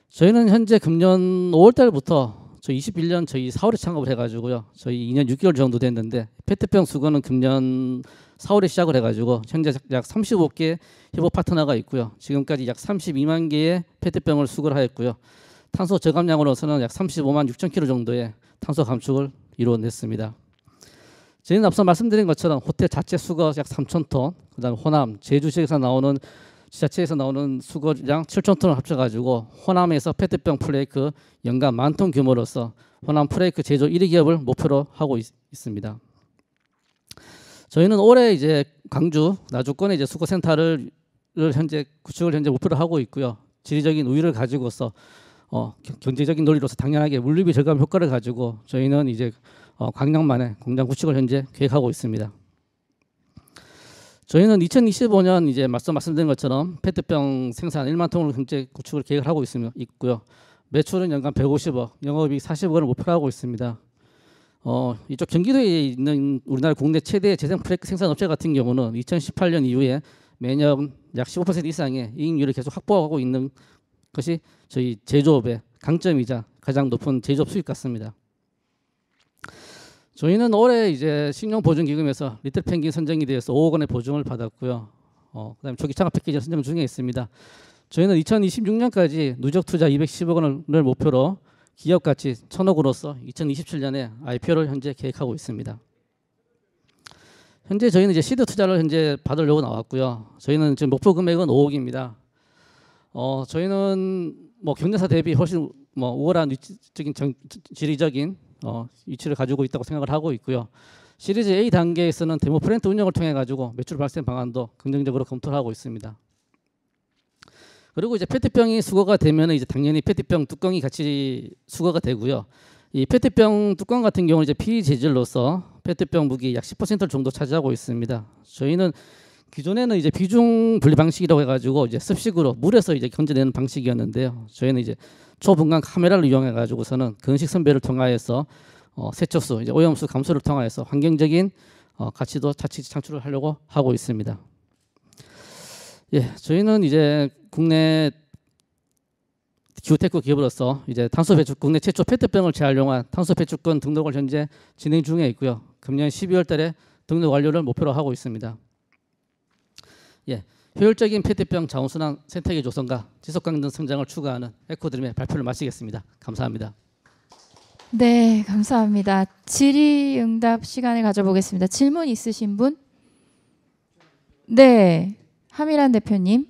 저희는 현재 금년 5월달부터 저희 21년 저희 4월에 창업을 해가지고요. 저희 2년 6개월 정도 됐는데 페트병 수거는 금년 4월에 시작을 해가지고 현재 약 35개 협업 파트너가 있고요. 지금까지 약 32만 개의 페트병을 수거를 하였고요. 탄소 저감량으로서는 약 35만 6천 킬로 정도의 탄소 감축을 이루어냈습니다. 저희는 앞서 말씀드린 것처럼 호텔 자체 수거 약 3천 톤, 그다음에 호남, 제주 지역에서 나오는 지자체에서 나오는 수거량 7천 톤을 합쳐가지고 호남에서 페트병 플레이크 연간 10,000톤 규모로서 호남 플레이크 제조 1위 기업을 목표로 하고 있습니다. 저희는 올해 이제 광주 나주권에 이제 수거센터를 현재 구축을 현재 목표로 하고 있고요. 지리적인 우위를 가지고서 경제적인 논리로서 당연하게 물류비 절감 효과를 가지고 저희는 이제 광양만에 공장 구축을 현재 계획하고 있습니다. 저희는 2025년 이제 말씀드린 것처럼 페트병 생산 1만 톤을 현재 구축을 계획을 하고 있고요. 매출은 연간 150억, 영업이익 40억 원을 목표로 하고 있습니다. 이쪽 경기도에 있는 우리나라 국내 최대 재생 플레이크 생산 업체 같은 경우는 2018년 이후에 매년 약 15% 이상의 이익률을 계속 확보하고 있는 것이 저희 제조업의 강점이자 가장 높은 제조업 수익 같습니다. 저희는 올해 이제 신용보증기금에서 리틀 펭귄 선정이 되어서 5억 원의 보증을 받았고요. 그다음에 조기 창업 패키지 선정 중에 있습니다. 저희는 2026년까지 누적 투자 210억 원을 목표로 기업 가치 1,000억으로서 2027년에 IPO를 현재 계획하고 있습니다. 현재 저희는 이제 시드 투자를 현재 받으려고 나왔고요. 저희는 지금 목표 금액은 5억입니다. 저희는 뭐 경쟁사 대비 훨씬 뭐 우월한 지리적인 위치를 가지고 있다고 생각을 하고 있고요. 시리즈 A 단계에서는 데모 프렌트 운영을 통해 가지고 매출 발생 방안도 긍정적으로 검토를 하고 있습니다. 그리고 이제 페트병이 수거가 되면 이제 당연히 페트병 뚜껑이 같이 수거가 되고요. 이 페트병 뚜껑 같은 경우는 이제 PE 재질로서 페트병 무게 약 10% 정도 차지하고 있습니다. 저희는 기존에는 이제 비중 분리 방식이라고 해가지고 이제 습식으로 물에서 이제 건져내는 방식이었는데요. 저희는 이제 초분간 카메라를 이용해 가지고서는 건식 선별을 통하여서 세척수, 이제 오염수 감소를 통하여서 환경적인 가치도 자칫 창출을 하려고 하고 있습니다. 예, 저희는 이제 국내 기후테크 기업으로서 이제 탄소 배출 국내 최초 페트병을 재활용한 탄소 배출권 등록을 현재 진행 중에 있고요. 금년 12월달에 등록 완료를 목표로 하고 있습니다. 예, 효율적인 페트병 자원순환 생태계 조성과 지속가능 성장을 추구하는 에코드림의 발표를 마치겠습니다. 감사합니다. 네, 감사합니다. 질의응답 시간을 가져보겠습니다. 질문 있으신 분? 네, 하미란 대표님.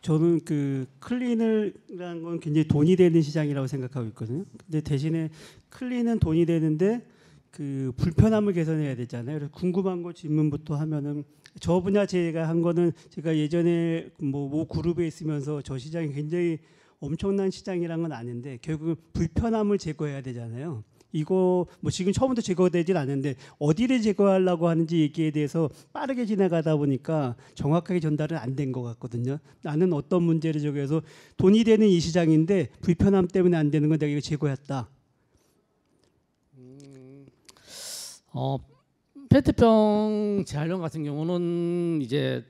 저는 그 클린이라는 건 굉장히 돈이 되는 시장이라고 생각하고 있거든요. 근데 대신에 클린은 돈이 되는데 그 불편함을 개선해야 되잖아요. 그래서 궁금한 거 질문부터 하면은 저 분야 제가 한 거는 제가 예전에 모 그룹에 있으면서 저 시장이 굉장히 엄청난 시장이란 건 아는데 결국은 불편함을 제거해야 되잖아요. 이거 뭐 지금 처음부터 제거되질 않는데 어디를 제거하려고 하는지 얘기에 대해서 빠르게 지나가다 보니까 정확하게 전달은 안 된 것 같거든요. 나는 어떤 문제를 제거해서 돈이 되는 이 시장인데 불편함 때문에 안 되는 건 내가 이거 제거했다. 페트병 재활용 같은 경우는 이제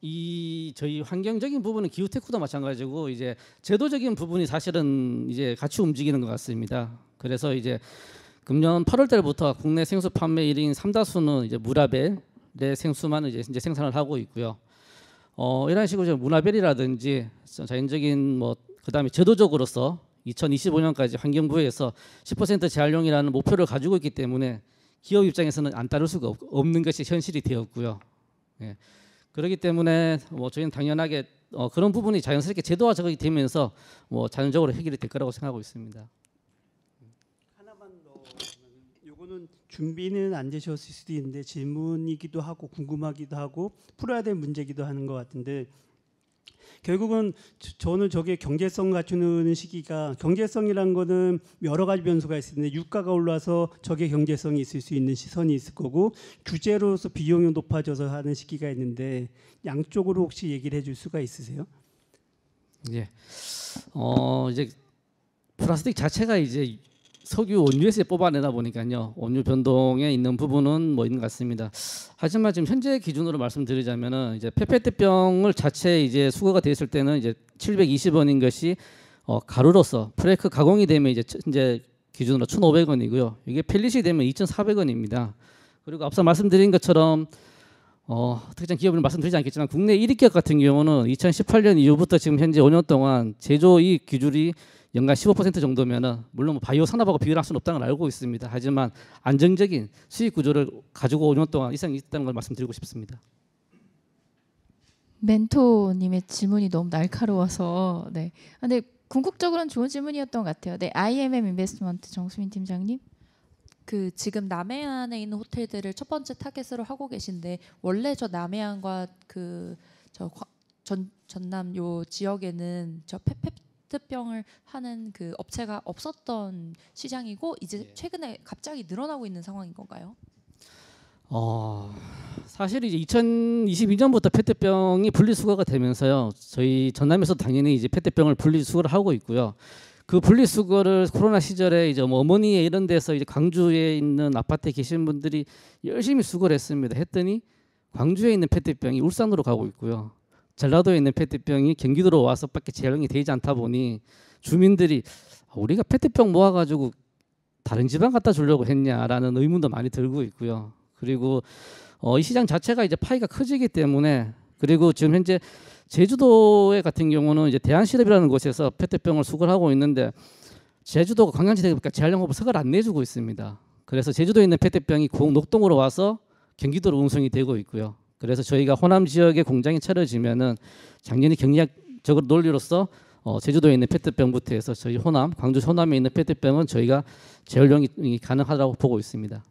이 저희 환경적인 부분은 기후테크도 마찬가지고 이제 제도적인 부분이 사실은 이제 같이 움직이는 것 같습니다. 그래서 이제 금년 8월 달부터 국내 생수 판매 1인 3다수는 이제 무라벨의 생수만 이제 생산을 하고 있고요. 이런 식으로 무라벨이라든지 자연적인 뭐 그다음에 제도적으로서 2025년까지 환경부에서 10% 재활용이라는 목표를 가지고 있기 때문에 기업 입장에서는 안 따를 수가 없는 것이 현실이 되었고요. 예. 그렇기 때문에 뭐 저희는 당연하게 그런 부분이 자연스럽게 제도화 적용이 되면서 뭐 자연적으로 해결이 될 거라고 생각하고 있습니다. 하나만 더, 요거는 준비는 안 되셨을 수도 있는데 질문이기도 하고 궁금하기도 하고 풀어야 될 문제기도 하는 것 같은데 결국은 저는 저게 경제성 갖추는 시기가 경제성이란 거는 여러 가지 변수가 있는데 유가가 올라서 저게 경제성이 있을 수 있는 시선이 있을 거고 규제로서 비용이 높아져서 하는 시기가 있는데 양쪽으로 혹시 얘기를 해줄 수가 있으세요? 예, 이제 플라스틱 자체가 이제 석유 원유에서 뽑아내다 보니까요 원유 변동에 있는 부분은 뭐 있는 것 같습니다. 하지만 지금 현재 기준으로 말씀드리자면은 이제 페페트병을 자체 이제 수거가 됐을 때는 이제 720원인 것이 가루로서 프레크 가공이 되면 이제 기준으로 1,500원이고요. 이게 펠릿이 되면 2,400원입니다. 그리고 앞서 말씀드린 것처럼 특정 기업을 말씀드리지 않겠지만 국내 1위 기업 같은 경우는 2018년 이후부터 지금 현재 5년 동안 제조이익 기준이 연간 15% 정도면은 물론 뭐 바이오 산업하고 비교할 수는 없다는 걸 알고 있습니다. 하지만 안정적인 수익 구조를 가지고 5년 동안 이상 있다는 걸 말씀드리고 싶습니다. 멘토님의 질문이 너무 날카로워서 네. 근데 궁극적으로는 좋은 질문이었던 것 같아요. 네, IMM 인베스트먼트 정수민 팀장님. 그 지금 남해안에 있는 호텔들을 첫 번째 타겟으로 하고 계신데 원래 저 남해안과 그 저 전남 요 지역에는 저 페트병을 하는 그 업체가 없었던 시장이고 이제 최근에 갑자기 늘어나고 있는 상황인 건가요? 사실 이제 2022년부터 페트병이 분리수거가 되면서요. 저희 전남에서 당연히 이제 페트병을 분리수거를 하고 있고요. 그 분리수거를 코로나 시절에 이제 뭐 어머니에 이런 데서 이제 광주에 있는 아파트에 계신 분들이 열심히 수거를 했더니 광주에 있는 페트병이 울산으로 가고 있고요. 전라도에 있는 페트병이 경기도로 와서밖에 재활용이 되지 않다 보니 주민들이 우리가 페트병 모아가지고 다른 지방 갖다 주려고 했냐라는 의문도 많이 들고 있고요. 그리고 이 시장 자체가 이제 파이가 커지기 때문에, 그리고 지금 현재 제주도에 같은 경우는 이제 대한시럽이라는 곳에서 페트병을 수거하고 있는데 제주도가 관광지다 보니까 재활용업을 서갈 안 내주고 있습니다. 그래서 제주도에 있는 페트병이 녹동으로 와서 경기도로 운송이 되고 있고요. 그래서 저희가 호남 지역에 공장이 차려지면은 작년에 경리학적으로 논리로서 제주도에 있는 페트병부터 해서 저희 호남, 광주 호남에 있는 페트병은 저희가 재활용이 가능하다고 보고 있습니다.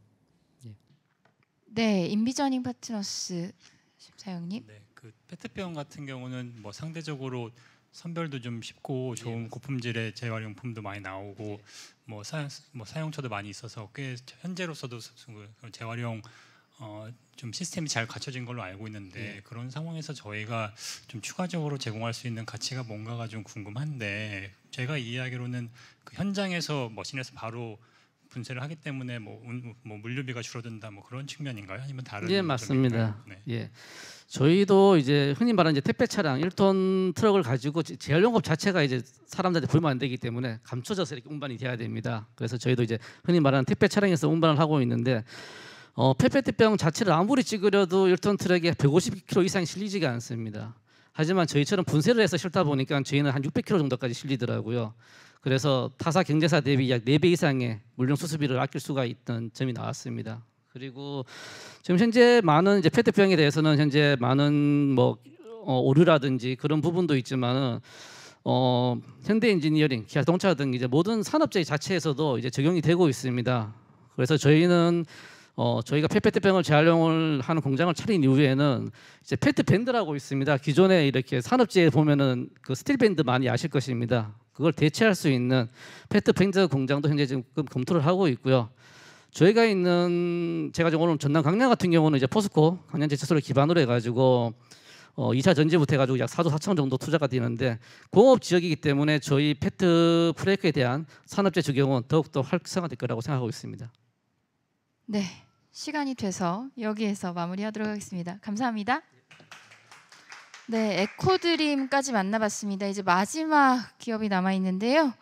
네, 인비저닝 파트너스 사장님. 네, 그 페트병 같은 경우는 뭐 상대적으로 선별도 좀 쉽고 좋은 고품질의 재활용품도 많이 나오고 뭐 사용처도 많이 있어서 꽤 현재로서도 재활용 좀 시스템이 잘 갖춰진 걸로 알고 있는데 그런 상황에서 저희가 좀 추가적으로 제공할 수 있는 가치가 뭔가가 좀 궁금한데, 제가 이해하기로는 그 현장에서 머신에서 바로 분쇄를 하기 때문에 뭐 물류비가 줄어든다 뭐 그런 측면인가요? 아니면 다른? 예, 맞습니다. 네. 예, 저희도 이제 흔히 말하는 이제 택배 차량 1톤 트럭을 가지고 재활용업 자체가 이제 사람들한테 불만 안 되기 때문에 감춰져서 이렇게 운반이 돼야 됩니다. 그래서 저희도 이제 흔히 말하는 택배 차량에서 운반을 하고 있는데 페트병 자체를 아무리 찍으려도 1톤 트럭에 150kg 이상이 실리지가 않습니다. 하지만 저희처럼 분쇄를 해서 실다 보니까 저희는 한 600kg 정도까지 실리더라고요. 그래서 타사 경제사 대비 약 4배 이상의 물류 수수비를 아낄 수가 있던 점이 나왔습니다. 그리고 지금 현재 많은 이제 페트병에 대해서는 현재 많은 뭐 오류라든지 그런 부분도 있지만은 현대 엔지니어링, 기아 자동차 등 이제 모든 산업재 자체에서도 이제 적용이 되고 있습니다. 그래서 저희는 저희가 페트병을 재활용을 하는 공장을 차린 이후에는 이제 페트 밴드라고 있습니다. 기존에 이렇게 산업재에 보면은 그 스틸 밴드 많이 아실 것입니다. 그걸 대체할 수 있는 페트 밴드 공장도 현재 지금 검토를 하고 있고요. 저희가 있는 제가 지금 오늘 전남 강릉 같은 경우는 이제 포스코 강남 제철소를 기반으로 해가지고 2차 전지부터 해가지고 약 4조 4천 정도 투자가 되는데 공업 지역이기 때문에 저희 페트 프레이크에 대한 산업재 적용은 더욱더 활성화될 거라고 생각하고 있습니다. 네, 시간이 돼서 여기에서 마무리하도록 하겠습니다. 감사합니다. 네, 에코드림까지 만나봤습니다. 이제 마지막 기업이 남아 있는데요.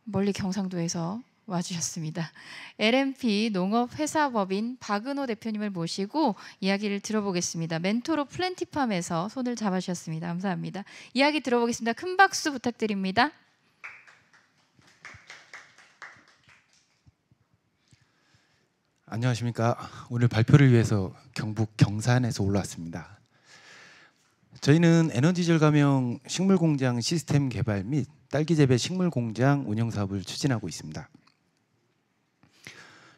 멀리 경상도에서 와주셨습니다. LMP 농업회사법인 박은호 대표님을 모시고 이야기를 들어보겠습니다. 멘토로 플랜티팜에서 손을 잡아주셨습니다. 감사합니다. 이야기 들어보겠습니다. 큰 박수 부탁드립니다. 안녕하십니까. 오늘 발표를 위해서 경북 경산에서 올라왔습니다. 저희는 에너지 절감형 식물 공장 시스템 개발 및 딸기 재배 식물 공장 운영 사업을 추진하고 있습니다.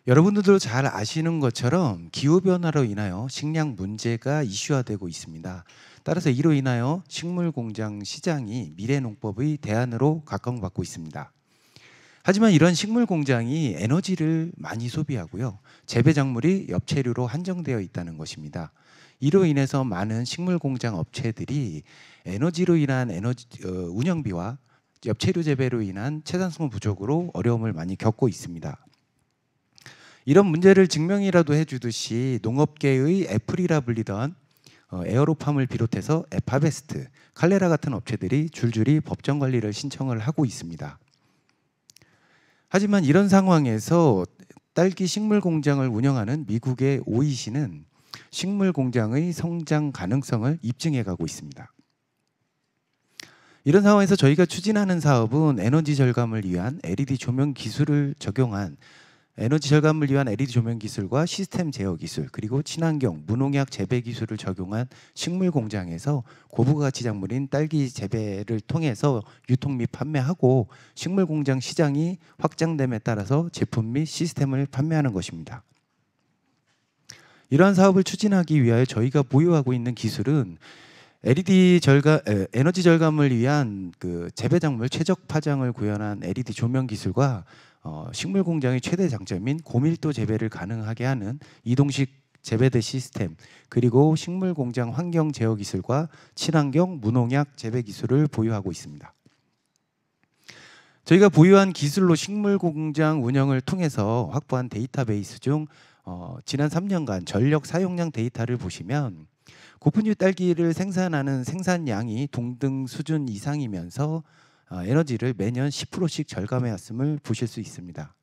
여러분들도 잘 아시는 것처럼 기후 변화로 인하여 식량 문제가 이슈화되고 있습니다. 따라서 이로 인하여 식물 공장 시장이 미래 농법의 대안으로 각광받고 있습니다. 하지만 이런 식물 공장이 에너지를 많이 소비하고요. 재배 작물이 엽채류로 한정되어 있다는 것입니다. 이로 인해서 많은 식물 공장 업체들이 에너지로 인한 운영비와 엽채류 재배로 인한 채산성 부족으로 어려움을 많이 겪고 있습니다. 이런 문제를 증명이라도 해주듯이 농업계의 애플이라 불리던 에어로팜을 비롯해서 에파베스트, 칼레라 같은 업체들이 줄줄이 법정 관리를 신청을 하고 있습니다. 하지만 이런 상황에서 딸기 식물 공장을 운영하는 미국의 OEC는 식물 공장의 성장 가능성을 입증해 가고 있습니다. 이런 상황에서 저희가 추진하는 사업은 에너지 절감을 위한 LED 조명 기술을 적용한 에너지 절감을 위한 LED 조명 기술과 시스템 제어 기술, 그리고 친환경 무농약 재배 기술을 적용한 식물 공장에서 고부가치 작물인 딸기 재배를 통해서 유통 및 판매하고 식물 공장 시장이 확장됨에 따라서 제품 및 시스템을 판매하는 것입니다. 이러한 사업을 추진하기 위하여 저희가 보유하고 있는 기술은 에너지 절감을 위한 그 재배 작물 최적 파장을 구현한 LED 조명 기술과 식물 공장의 최대 장점인 고밀도 재배를 가능하게 하는 이동식 재배대 시스템, 그리고 식물 공장 환경 제어 기술과 친환경 무농약 재배 기술을 보유하고 있습니다. 저희가 보유한 기술로 식물 공장 운영을 통해서 확보한 데이터베이스 중 지난 3년간 전력 사용량 데이터를 보시면 고품질 딸기를 생산하는 생산량이 동등 수준 이상이면서 에너지를 매년 10%씩 절감해왔음을 보실 수 있습니다.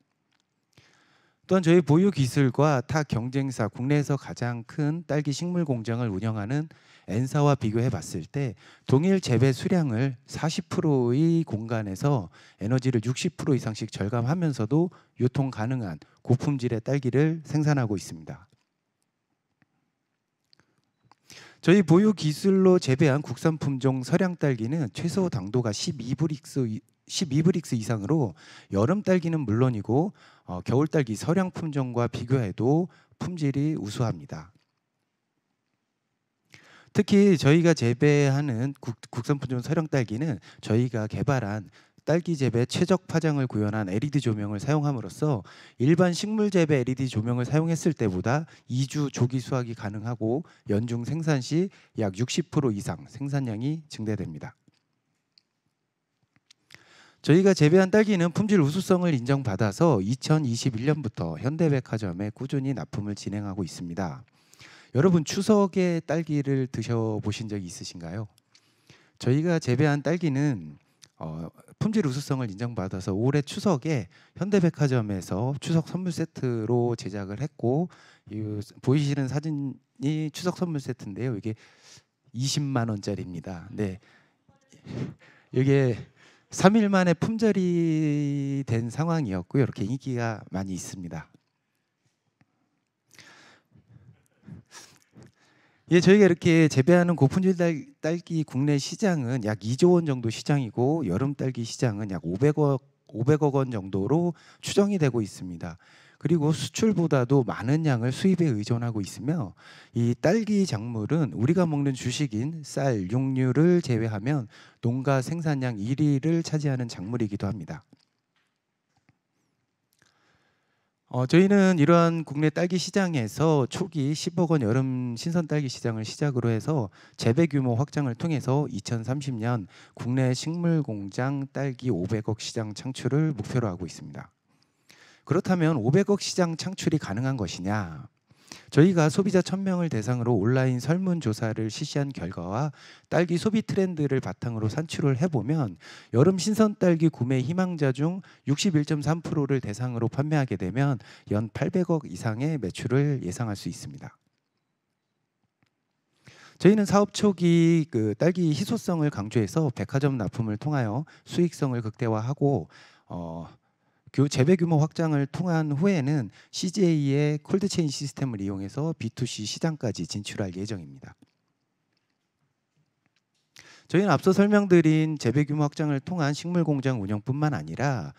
또한 저희 보유 기술과 타 경쟁사 국내에서 가장 큰 딸기 식물 공장을 운영하는 엔사와 비교해 봤을 때 동일 재배 수량을 40%의 공간에서 에너지를 60% 이상씩 절감하면서도 유통 가능한 고품질의 딸기를 생산하고 있습니다. 저희 보유 기술로 재배한 국산 품종 서량 딸기는 최소 당도가 12브릭스 이상으로 여름 딸기는 물론이고 겨울 딸기 서량 품종과 비교해도 품질이 우수합니다. 특히 저희가 재배하는 국산 품종 서량 딸기는 저희가 개발한 딸기 재배 최적 파장을 구현한 LED 조명을 사용함으로써 일반 식물 재배 LED 조명을 사용했을 때보다 2주 조기 수확이 가능하고 연중 생산 시 약 60% 이상 생산량이 증대됩니다. 저희가 재배한 딸기는 품질 우수성을 인정받아서 2021년부터 현대백화점에 꾸준히 납품을 진행하고 있습니다. 여러분 추석에 딸기를 드셔보신 적이 있으신가요? 저희가 재배한 딸기는 품질 우수성을 인정받아서 올해 추석에 현대백화점에서 추석 선물 세트로 제작을 했고 보이시는 사진이 추석 선물 세트인데요. 이게 20만 원짜리입니다. 네, 이게 3일 만에 품절이 된 상황이었고요. 이렇게 인기가 많이 있습니다. 예, 저희가 이렇게 재배하는 고품질 딸기 국내 시장은 약 2조 원 정도 시장이고 여름 딸기 시장은 약 500억 원 정도로 추정이 되고 있습니다. 그리고 수출보다도 많은 양을 수입에 의존하고 있으며 이 딸기 작물은 우리가 먹는 주식인 쌀, 육류를 제외하면 농가 생산량 1위를 차지하는 작물이기도 합니다. 저희는 이러한 국내 딸기 시장에서 초기 10억 원 여름 신선 딸기 시장을 시작으로 해서 재배 규모 확장을 통해서 2030년 국내 식물 공장 딸기 500억 시장 창출을 목표로 하고 있습니다. 그렇다면 500억 시장 창출이 가능한 것이냐? 저희가 소비자 1000명을 대상으로 온라인 설문조사를 실시한 결과와 딸기 소비 트렌드를 바탕으로 산출을 해보면 여름 신선 딸기 구매 희망자 중 61.3%를 대상으로 판매하게 되면 연 800억 이상의 매출을 예상할 수 있습니다. 저희는 사업 초기 딸기 희소성을 강조해서 백화점 납품을 통하여 수익성을 극대화하고 재배 규모 확장을 통한 후에는 CJ의 콜드체인 시스템을 이용해서 B2C 시장까지 진출할 예정입니다. 저희는 앞서 설명드린 재배 규모 확장을 통한 식물 공장 운영뿐만 아니라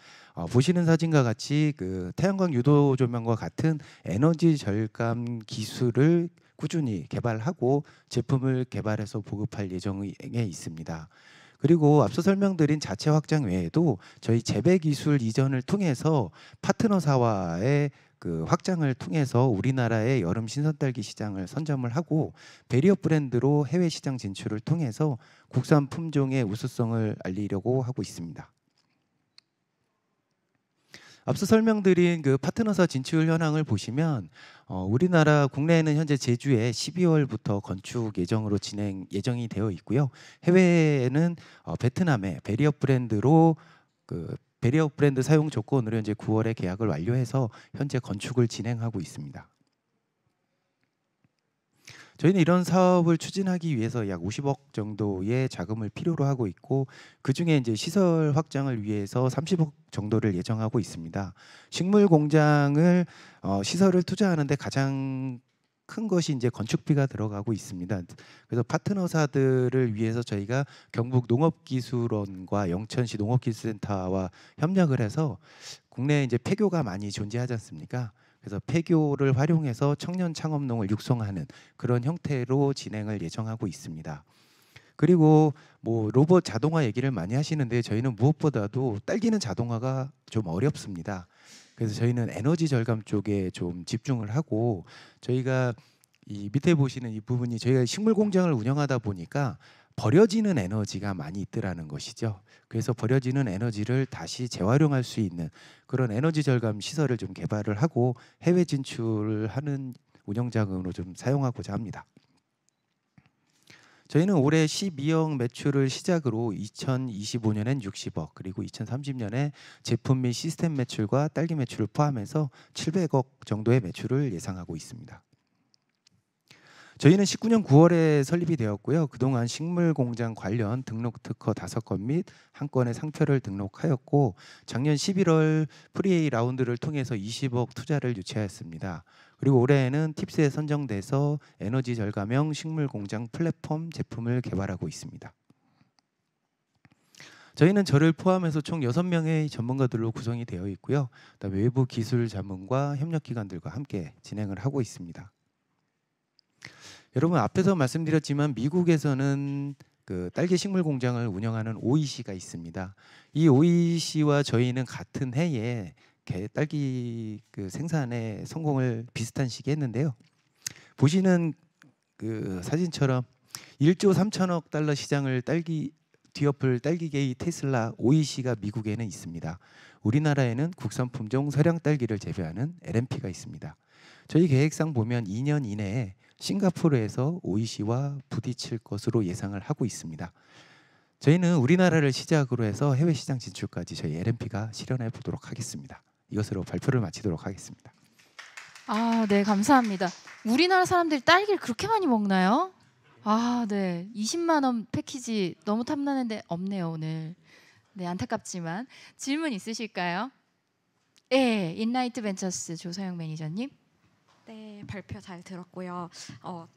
보시는 사진과 같이 태양광 유도 조명과 같은 에너지 절감 기술을 꾸준히 개발하고 제품을 개발해서 보급할 예정에 있습니다. 그리고 앞서 설명드린 자체 확장 외에도 저희 재배 기술 이전을 통해서 파트너사와의 확장을 통해서 우리나라의 여름 신선 딸기 시장을 선점을 하고 베리어 브랜드로 해외 시장 진출을 통해서 국산 품종의 우수성을 알리려고 하고 있습니다. 앞서 설명드린 파트너사 진출 현황을 보시면 우리나라 국내에는 현재 제주에 12월부터 건축 예정이 되어 있고요. 해외에는 베트남의 베리어 브랜드로 베리어 브랜드 사용 조건으로 현재 9월에 계약을 완료해서 현재 건축을 진행하고 있습니다. 저희는 이런 사업을 추진하기 위해서 약 50억 정도의 자금을 필요로 하고 있고 그중에 이제 시설 확장을 위해서 30억 정도를 예정하고 있습니다. 식물 공장을 시설을 투자하는데 가장 큰 것이 이제 건축비가 들어가고 있습니다. 그래서 파트너사들을 위해서 저희가 경북 농업기술원과 영천시 농업기술센터와 협력을 해서 국내에 이제 폐교가 많이 존재하지 않습니까? 그래서 폐교를 활용해서 청년 창업농을 육성하는 그런 형태로 진행을 예정하고 있습니다. 그리고 로봇 자동화 얘기를 많이 하시는데 저희는 무엇보다도 딸기는 자동화가 좀 어렵습니다. 그래서 저희는 에너지 절감 쪽에 좀 집중을 하고 저희가 이 밑에 보시는 이 부분이 저희가 식물 공장을 운영하다 보니까 버려지는 에너지가 많이 있더라는 것이죠. 그래서 버려지는 에너지를 다시 재활용할 수 있는 그런 에너지 절감 시설을 좀 개발을 하고 해외 진출을 하는 운영 자금으로 좀 사용하고자 합니다. 저희는 올해 12억 매출을 시작으로 2025년엔 60억 그리고 2030년에 제품 및 시스템 매출과 딸기 매출을 포함해서 700억 정도의 매출을 예상하고 있습니다. 저희는 19년 9월에 설립이 되었고요. 그동안 식물 공장 관련 등록 특허 5건 및 1건의 상표를 등록하였고 작년 11월 프리A 라운드를 통해서 20억 투자를 유치하였습니다. 그리고 올해에는 팁스에 선정돼서 에너지 절감형 식물 공장 플랫폼 제품을 개발하고 있습니다. 저희는 저를 포함해서 총 6명의 전문가들로 구성이 되어 있고요. 그다음에 외부 기술 자문과 협력기관들과 함께 진행을 하고 있습니다. 여러분 앞에서 말씀드렸지만 미국에서는 그 딸기 식물 공장을 운영하는 OEC가 있습니다. 이 OEC와 저희는 같은 해에 딸기 그 생산의 성공을 비슷한 시기에 했는데요. 보시는 그 사진처럼 1조 3천억 달러 시장을 뒤엎을 딸기계의 테슬라 OEC가 미국에는 있습니다. 우리나라에는 국산 품종 서량 딸기를 재배하는 LMP가 있습니다. 저희 계획상 보면 2년 이내에 싱가포르에서 OEC와 부딪힐 것으로 예상을 하고 있습니다. 저희는 우리나라를 시작으로 해서 해외 시장 진출까지 저희 LMP가 실현해 보도록 하겠습니다. 이것으로 발표를 마치도록 하겠습니다. 아, 네, 감사합니다. 우리나라 사람들이 딸기를 그렇게 많이 먹나요? 아, 네. 20만 원 패키지 너무 탐나는데 없네요, 오늘. 네, 안타깝지만 질문 있으실까요? 네, 인라이트 벤처스 조서영 매니저님. 네, 발표 잘 들었고요.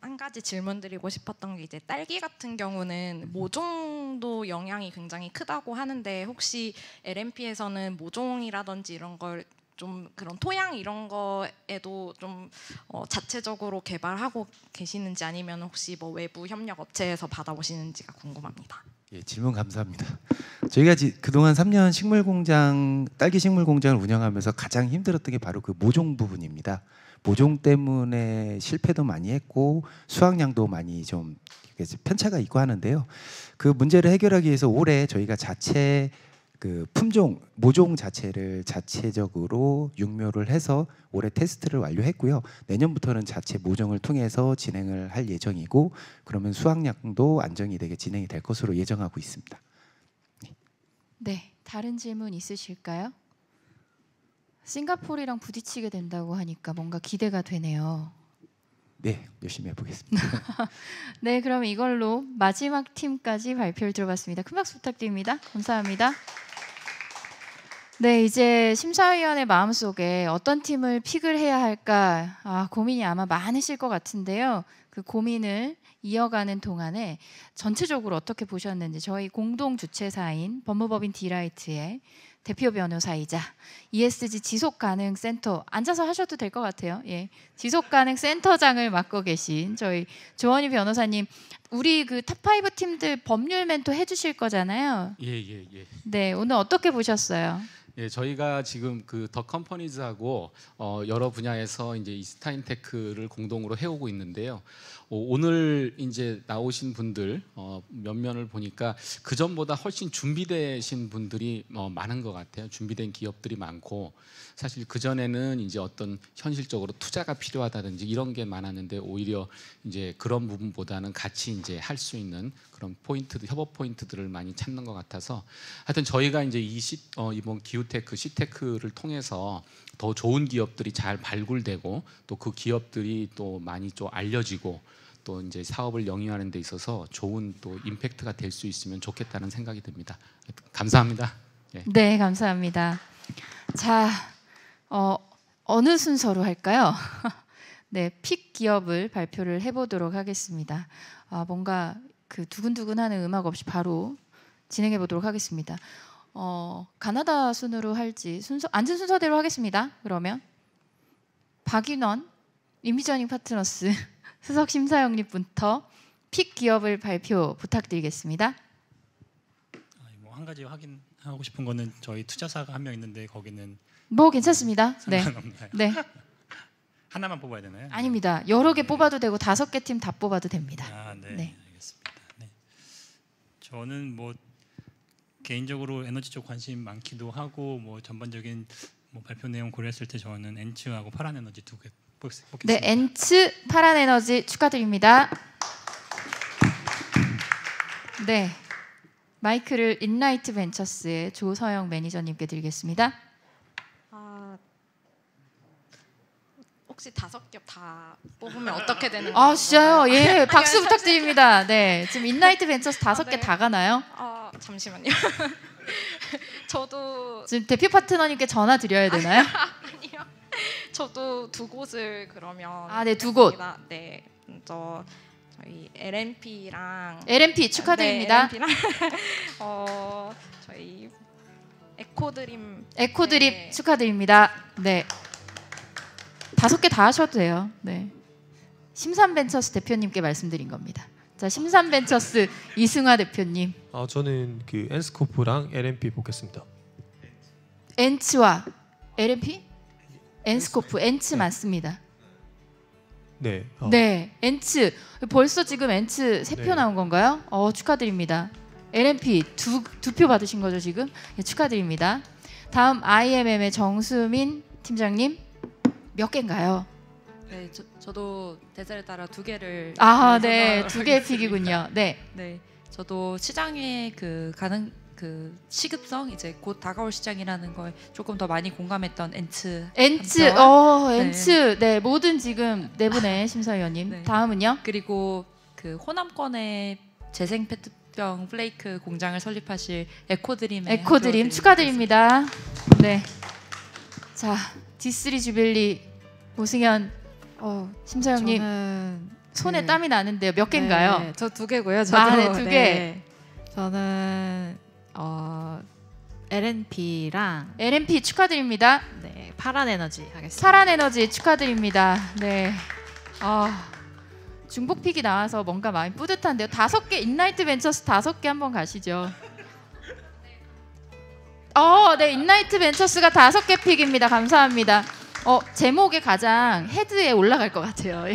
한 가지 질문 드리고 싶었던 게 이제 딸기 같은 경우는 모종도 영향이 굉장히 크다고 하는데 혹시 LMP에서는 모종이라든지 이런 걸 좀 그런 토양 이런 거에도 좀 자체적으로 개발하고 계시는지 아니면 혹시 뭐 외부 협력 업체에서 받아보시는지가 궁금합니다. 예, 질문 감사합니다. 저희가 그동안 3년 딸기 식물 공장을 운영하면서 가장 힘들었던 게 바로 그 모종 부분입니다. 모종 때문에 실패도 많이 했고 수확량도 많이 좀 편차가 있고 하는데요. 그 문제를 해결하기 위해서 올해 저희가 자체 그 모종 자체를 자체적으로 육묘를 해서 올해 테스트를 완료했고요. 내년부터는 자체 모종을 통해서 진행을 할 예정이고 그러면 수확량도 안정이 되게 진행이 될 것으로 예정하고 있습니다. 네, 다른 질문 있으실까요? 싱가포르랑 부딪히게 된다고 하니까 뭔가 기대가 되네요. 네, 열심히 해보겠습니다. 네, 그럼 이걸로 마지막 팀까지 발표를 들어봤습니다. 큰 박수 부탁드립니다. 감사합니다. 네, 이제 심사위원의 마음속에 어떤 팀을 픽을 해야 할까 고민이 아마 많으실 것 같은데요. 그 고민을 이어가는 동안에 전체적으로 어떻게 보셨는지 저희 공동 주최사인 법무법인 디라이트의 대표 변호사이자 ESG 지속가능센터 앉아서 하셔도 될 것 같아요. 예, 지속가능센터장을 맡고 계신 저희 조원희 변호사님, 우리 그 탑5 팀들 법률 멘토 해주실 거잖아요. 예. 네, 오늘 어떻게 보셨어요? 예, 저희가 지금 그 더 컴퍼니즈하고 여러 분야에서 이제 이스타인테크를 공동으로 해오고 있는데요. 오늘 이제 나오신 분들 몇 면을 보니까 그 전보다 훨씬 준비되신 분들이 많은 것 같아요. 준비된 기업들이 많고 사실 그 전에는 이제 어떤 현실적으로 투자가 필요하다든지 이런 게 많았는데 오히려 이제 그런 부분보다는 같이 이제 할 수 있는 그런 협업 포인트들을 많이 찾는 것 같아서 하여튼 저희가 이제 이번 기후테크, 시테크를 통해서 더 좋은 기업들이 잘 발굴되고 또 그 기업들이 또 많이 좀 알려지고 또 이제 사업을 영위하는 데 있어서 좋은 또 임팩트가 될 수 있으면 좋겠다는 생각이 듭니다. 감사합니다. 예. 네, 감사합니다. 자, 어느 순서로 할까요? 네, 픽 기업을 발표를 해보도록 하겠습니다. 뭔가 그 두근두근하는 음악 없이 바로 진행해 보도록 하겠습니다. 가나다 순으로 할지 앉은 순서대로 하겠습니다. 그러면 박인원 인비저닝 파트너스 수석 심사영님부터 픽 기업을 발표 부탁드리겠습니다. 한 가지 확인하고 싶은 거는 저희 투자사가 한 명 있는데 거기는 뭐 괜찮습니다. 네. 상관없나요? 네. 하나만 뽑아야 되나요? 아닙니다. 여러 개 뽑아도 되고 5개 팀 다 뽑아도 됩니다. 네. 알겠습니다. 네. 저는 뭐 개인적으로 에너지 쪽 관심 많기도 하고 뭐 전반적인 뭐 발표 내용 고려했을 때 저는 엔츠하고 파란 에너지 2개 뽑겠습니다. 네, 엔츠 파란 에너지 축하드립니다. 네, 마이크를 인라이트 벤처스의 조서영 매니저님께 드리겠습니다. 혹시 5겹 다 뽑으면 어떻게 되는 아 건가요? 진짜요? 예, 박수 부탁드립니다. 네, 지금 인라이트 벤처스 5개 다 가나요? 잠시만요. 저도 지금 대표 파트너님께 전화 드려야 되나요? 아니요. 저도 2곳을 그러면 네, 2곳. 네, 저희 LNP랑 LNP 축하드립니다. 네, LNP랑 저희 에코드림 네. 축하드립니다. 네. 5개 다 하셔도 돼요. 네. 심산벤처스 대표님께 말씀드린 겁니다. 자, 심산벤처스 이승화 대표님. 저는 그 엔스코프랑 LNP 보겠습니다. 엔츠와 LNP? 엔스코프, 엔츠 맞습니다. 네. 네, 엔츠. 벌써 지금 엔츠 3표 나온 건가요? 축하드립니다. LNP 두 표 받으신 거죠 지금? 네, 축하드립니다. 다음 IMM의 정수민 팀장님 몇 개인가요? 네, 저도 대세를 따라 2개를. 네, 2개의 픽이군요. 네. 네, 저도 시장의 그 시급성 이제 곧 다가올 시장이라는 걸 조금 더 많이 공감했던 엔츠. 엔츠. 네, 모든 지금 4분의 심사위원님. 네. 다음은요? 그리고 그 호남권의 재생 페트병 플레이크 공장을 설립하실 에코드림 축하드립니다. 네. 자, D3 주빌리 오승현 심사위원님 손에 땀이 나는데요. 몇 개인가요? 네, 저 2개고요. 저도. 네, 2개. 네. 저는 LNP랑 LNP 축하드립니다. 네, 파란에너지 하겠습니다. 파란에너지 축하드립니다. 네. 중복픽이 나와서 뭔가 마음이 뿌듯한데요. 5개 인라이트 벤처스 5개 한번 가시죠. 네, 인라이트 벤처스가 5개 픽입니다. 감사합니다. 제목에 가장 헤드에 올라갈 것 같아요. 예.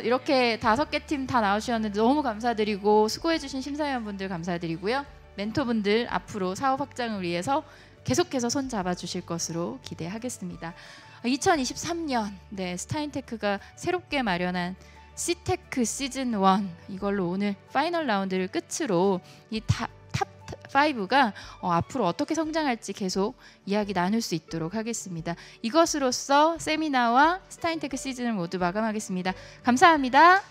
이렇게 5개 팀 다 나오셨는데 너무 감사드리고 수고해주신 심사위원분들 감사드리고요. 멘토분들 앞으로 사업 확장을 위해서 계속해서 손 잡아주실 것으로 기대하겠습니다. 2023년 스타인테크가 새롭게 마련한 C테크 시즌 1 이걸로 오늘 파이널 라운드를 끝으로 이 탑 5가 앞으로 어떻게 성장할지 계속 이야기 나눌 수 있도록 하겠습니다. 이것으로써 세미나와 스타인테크 시즌을 모두 마감하겠습니다. 감사합니다.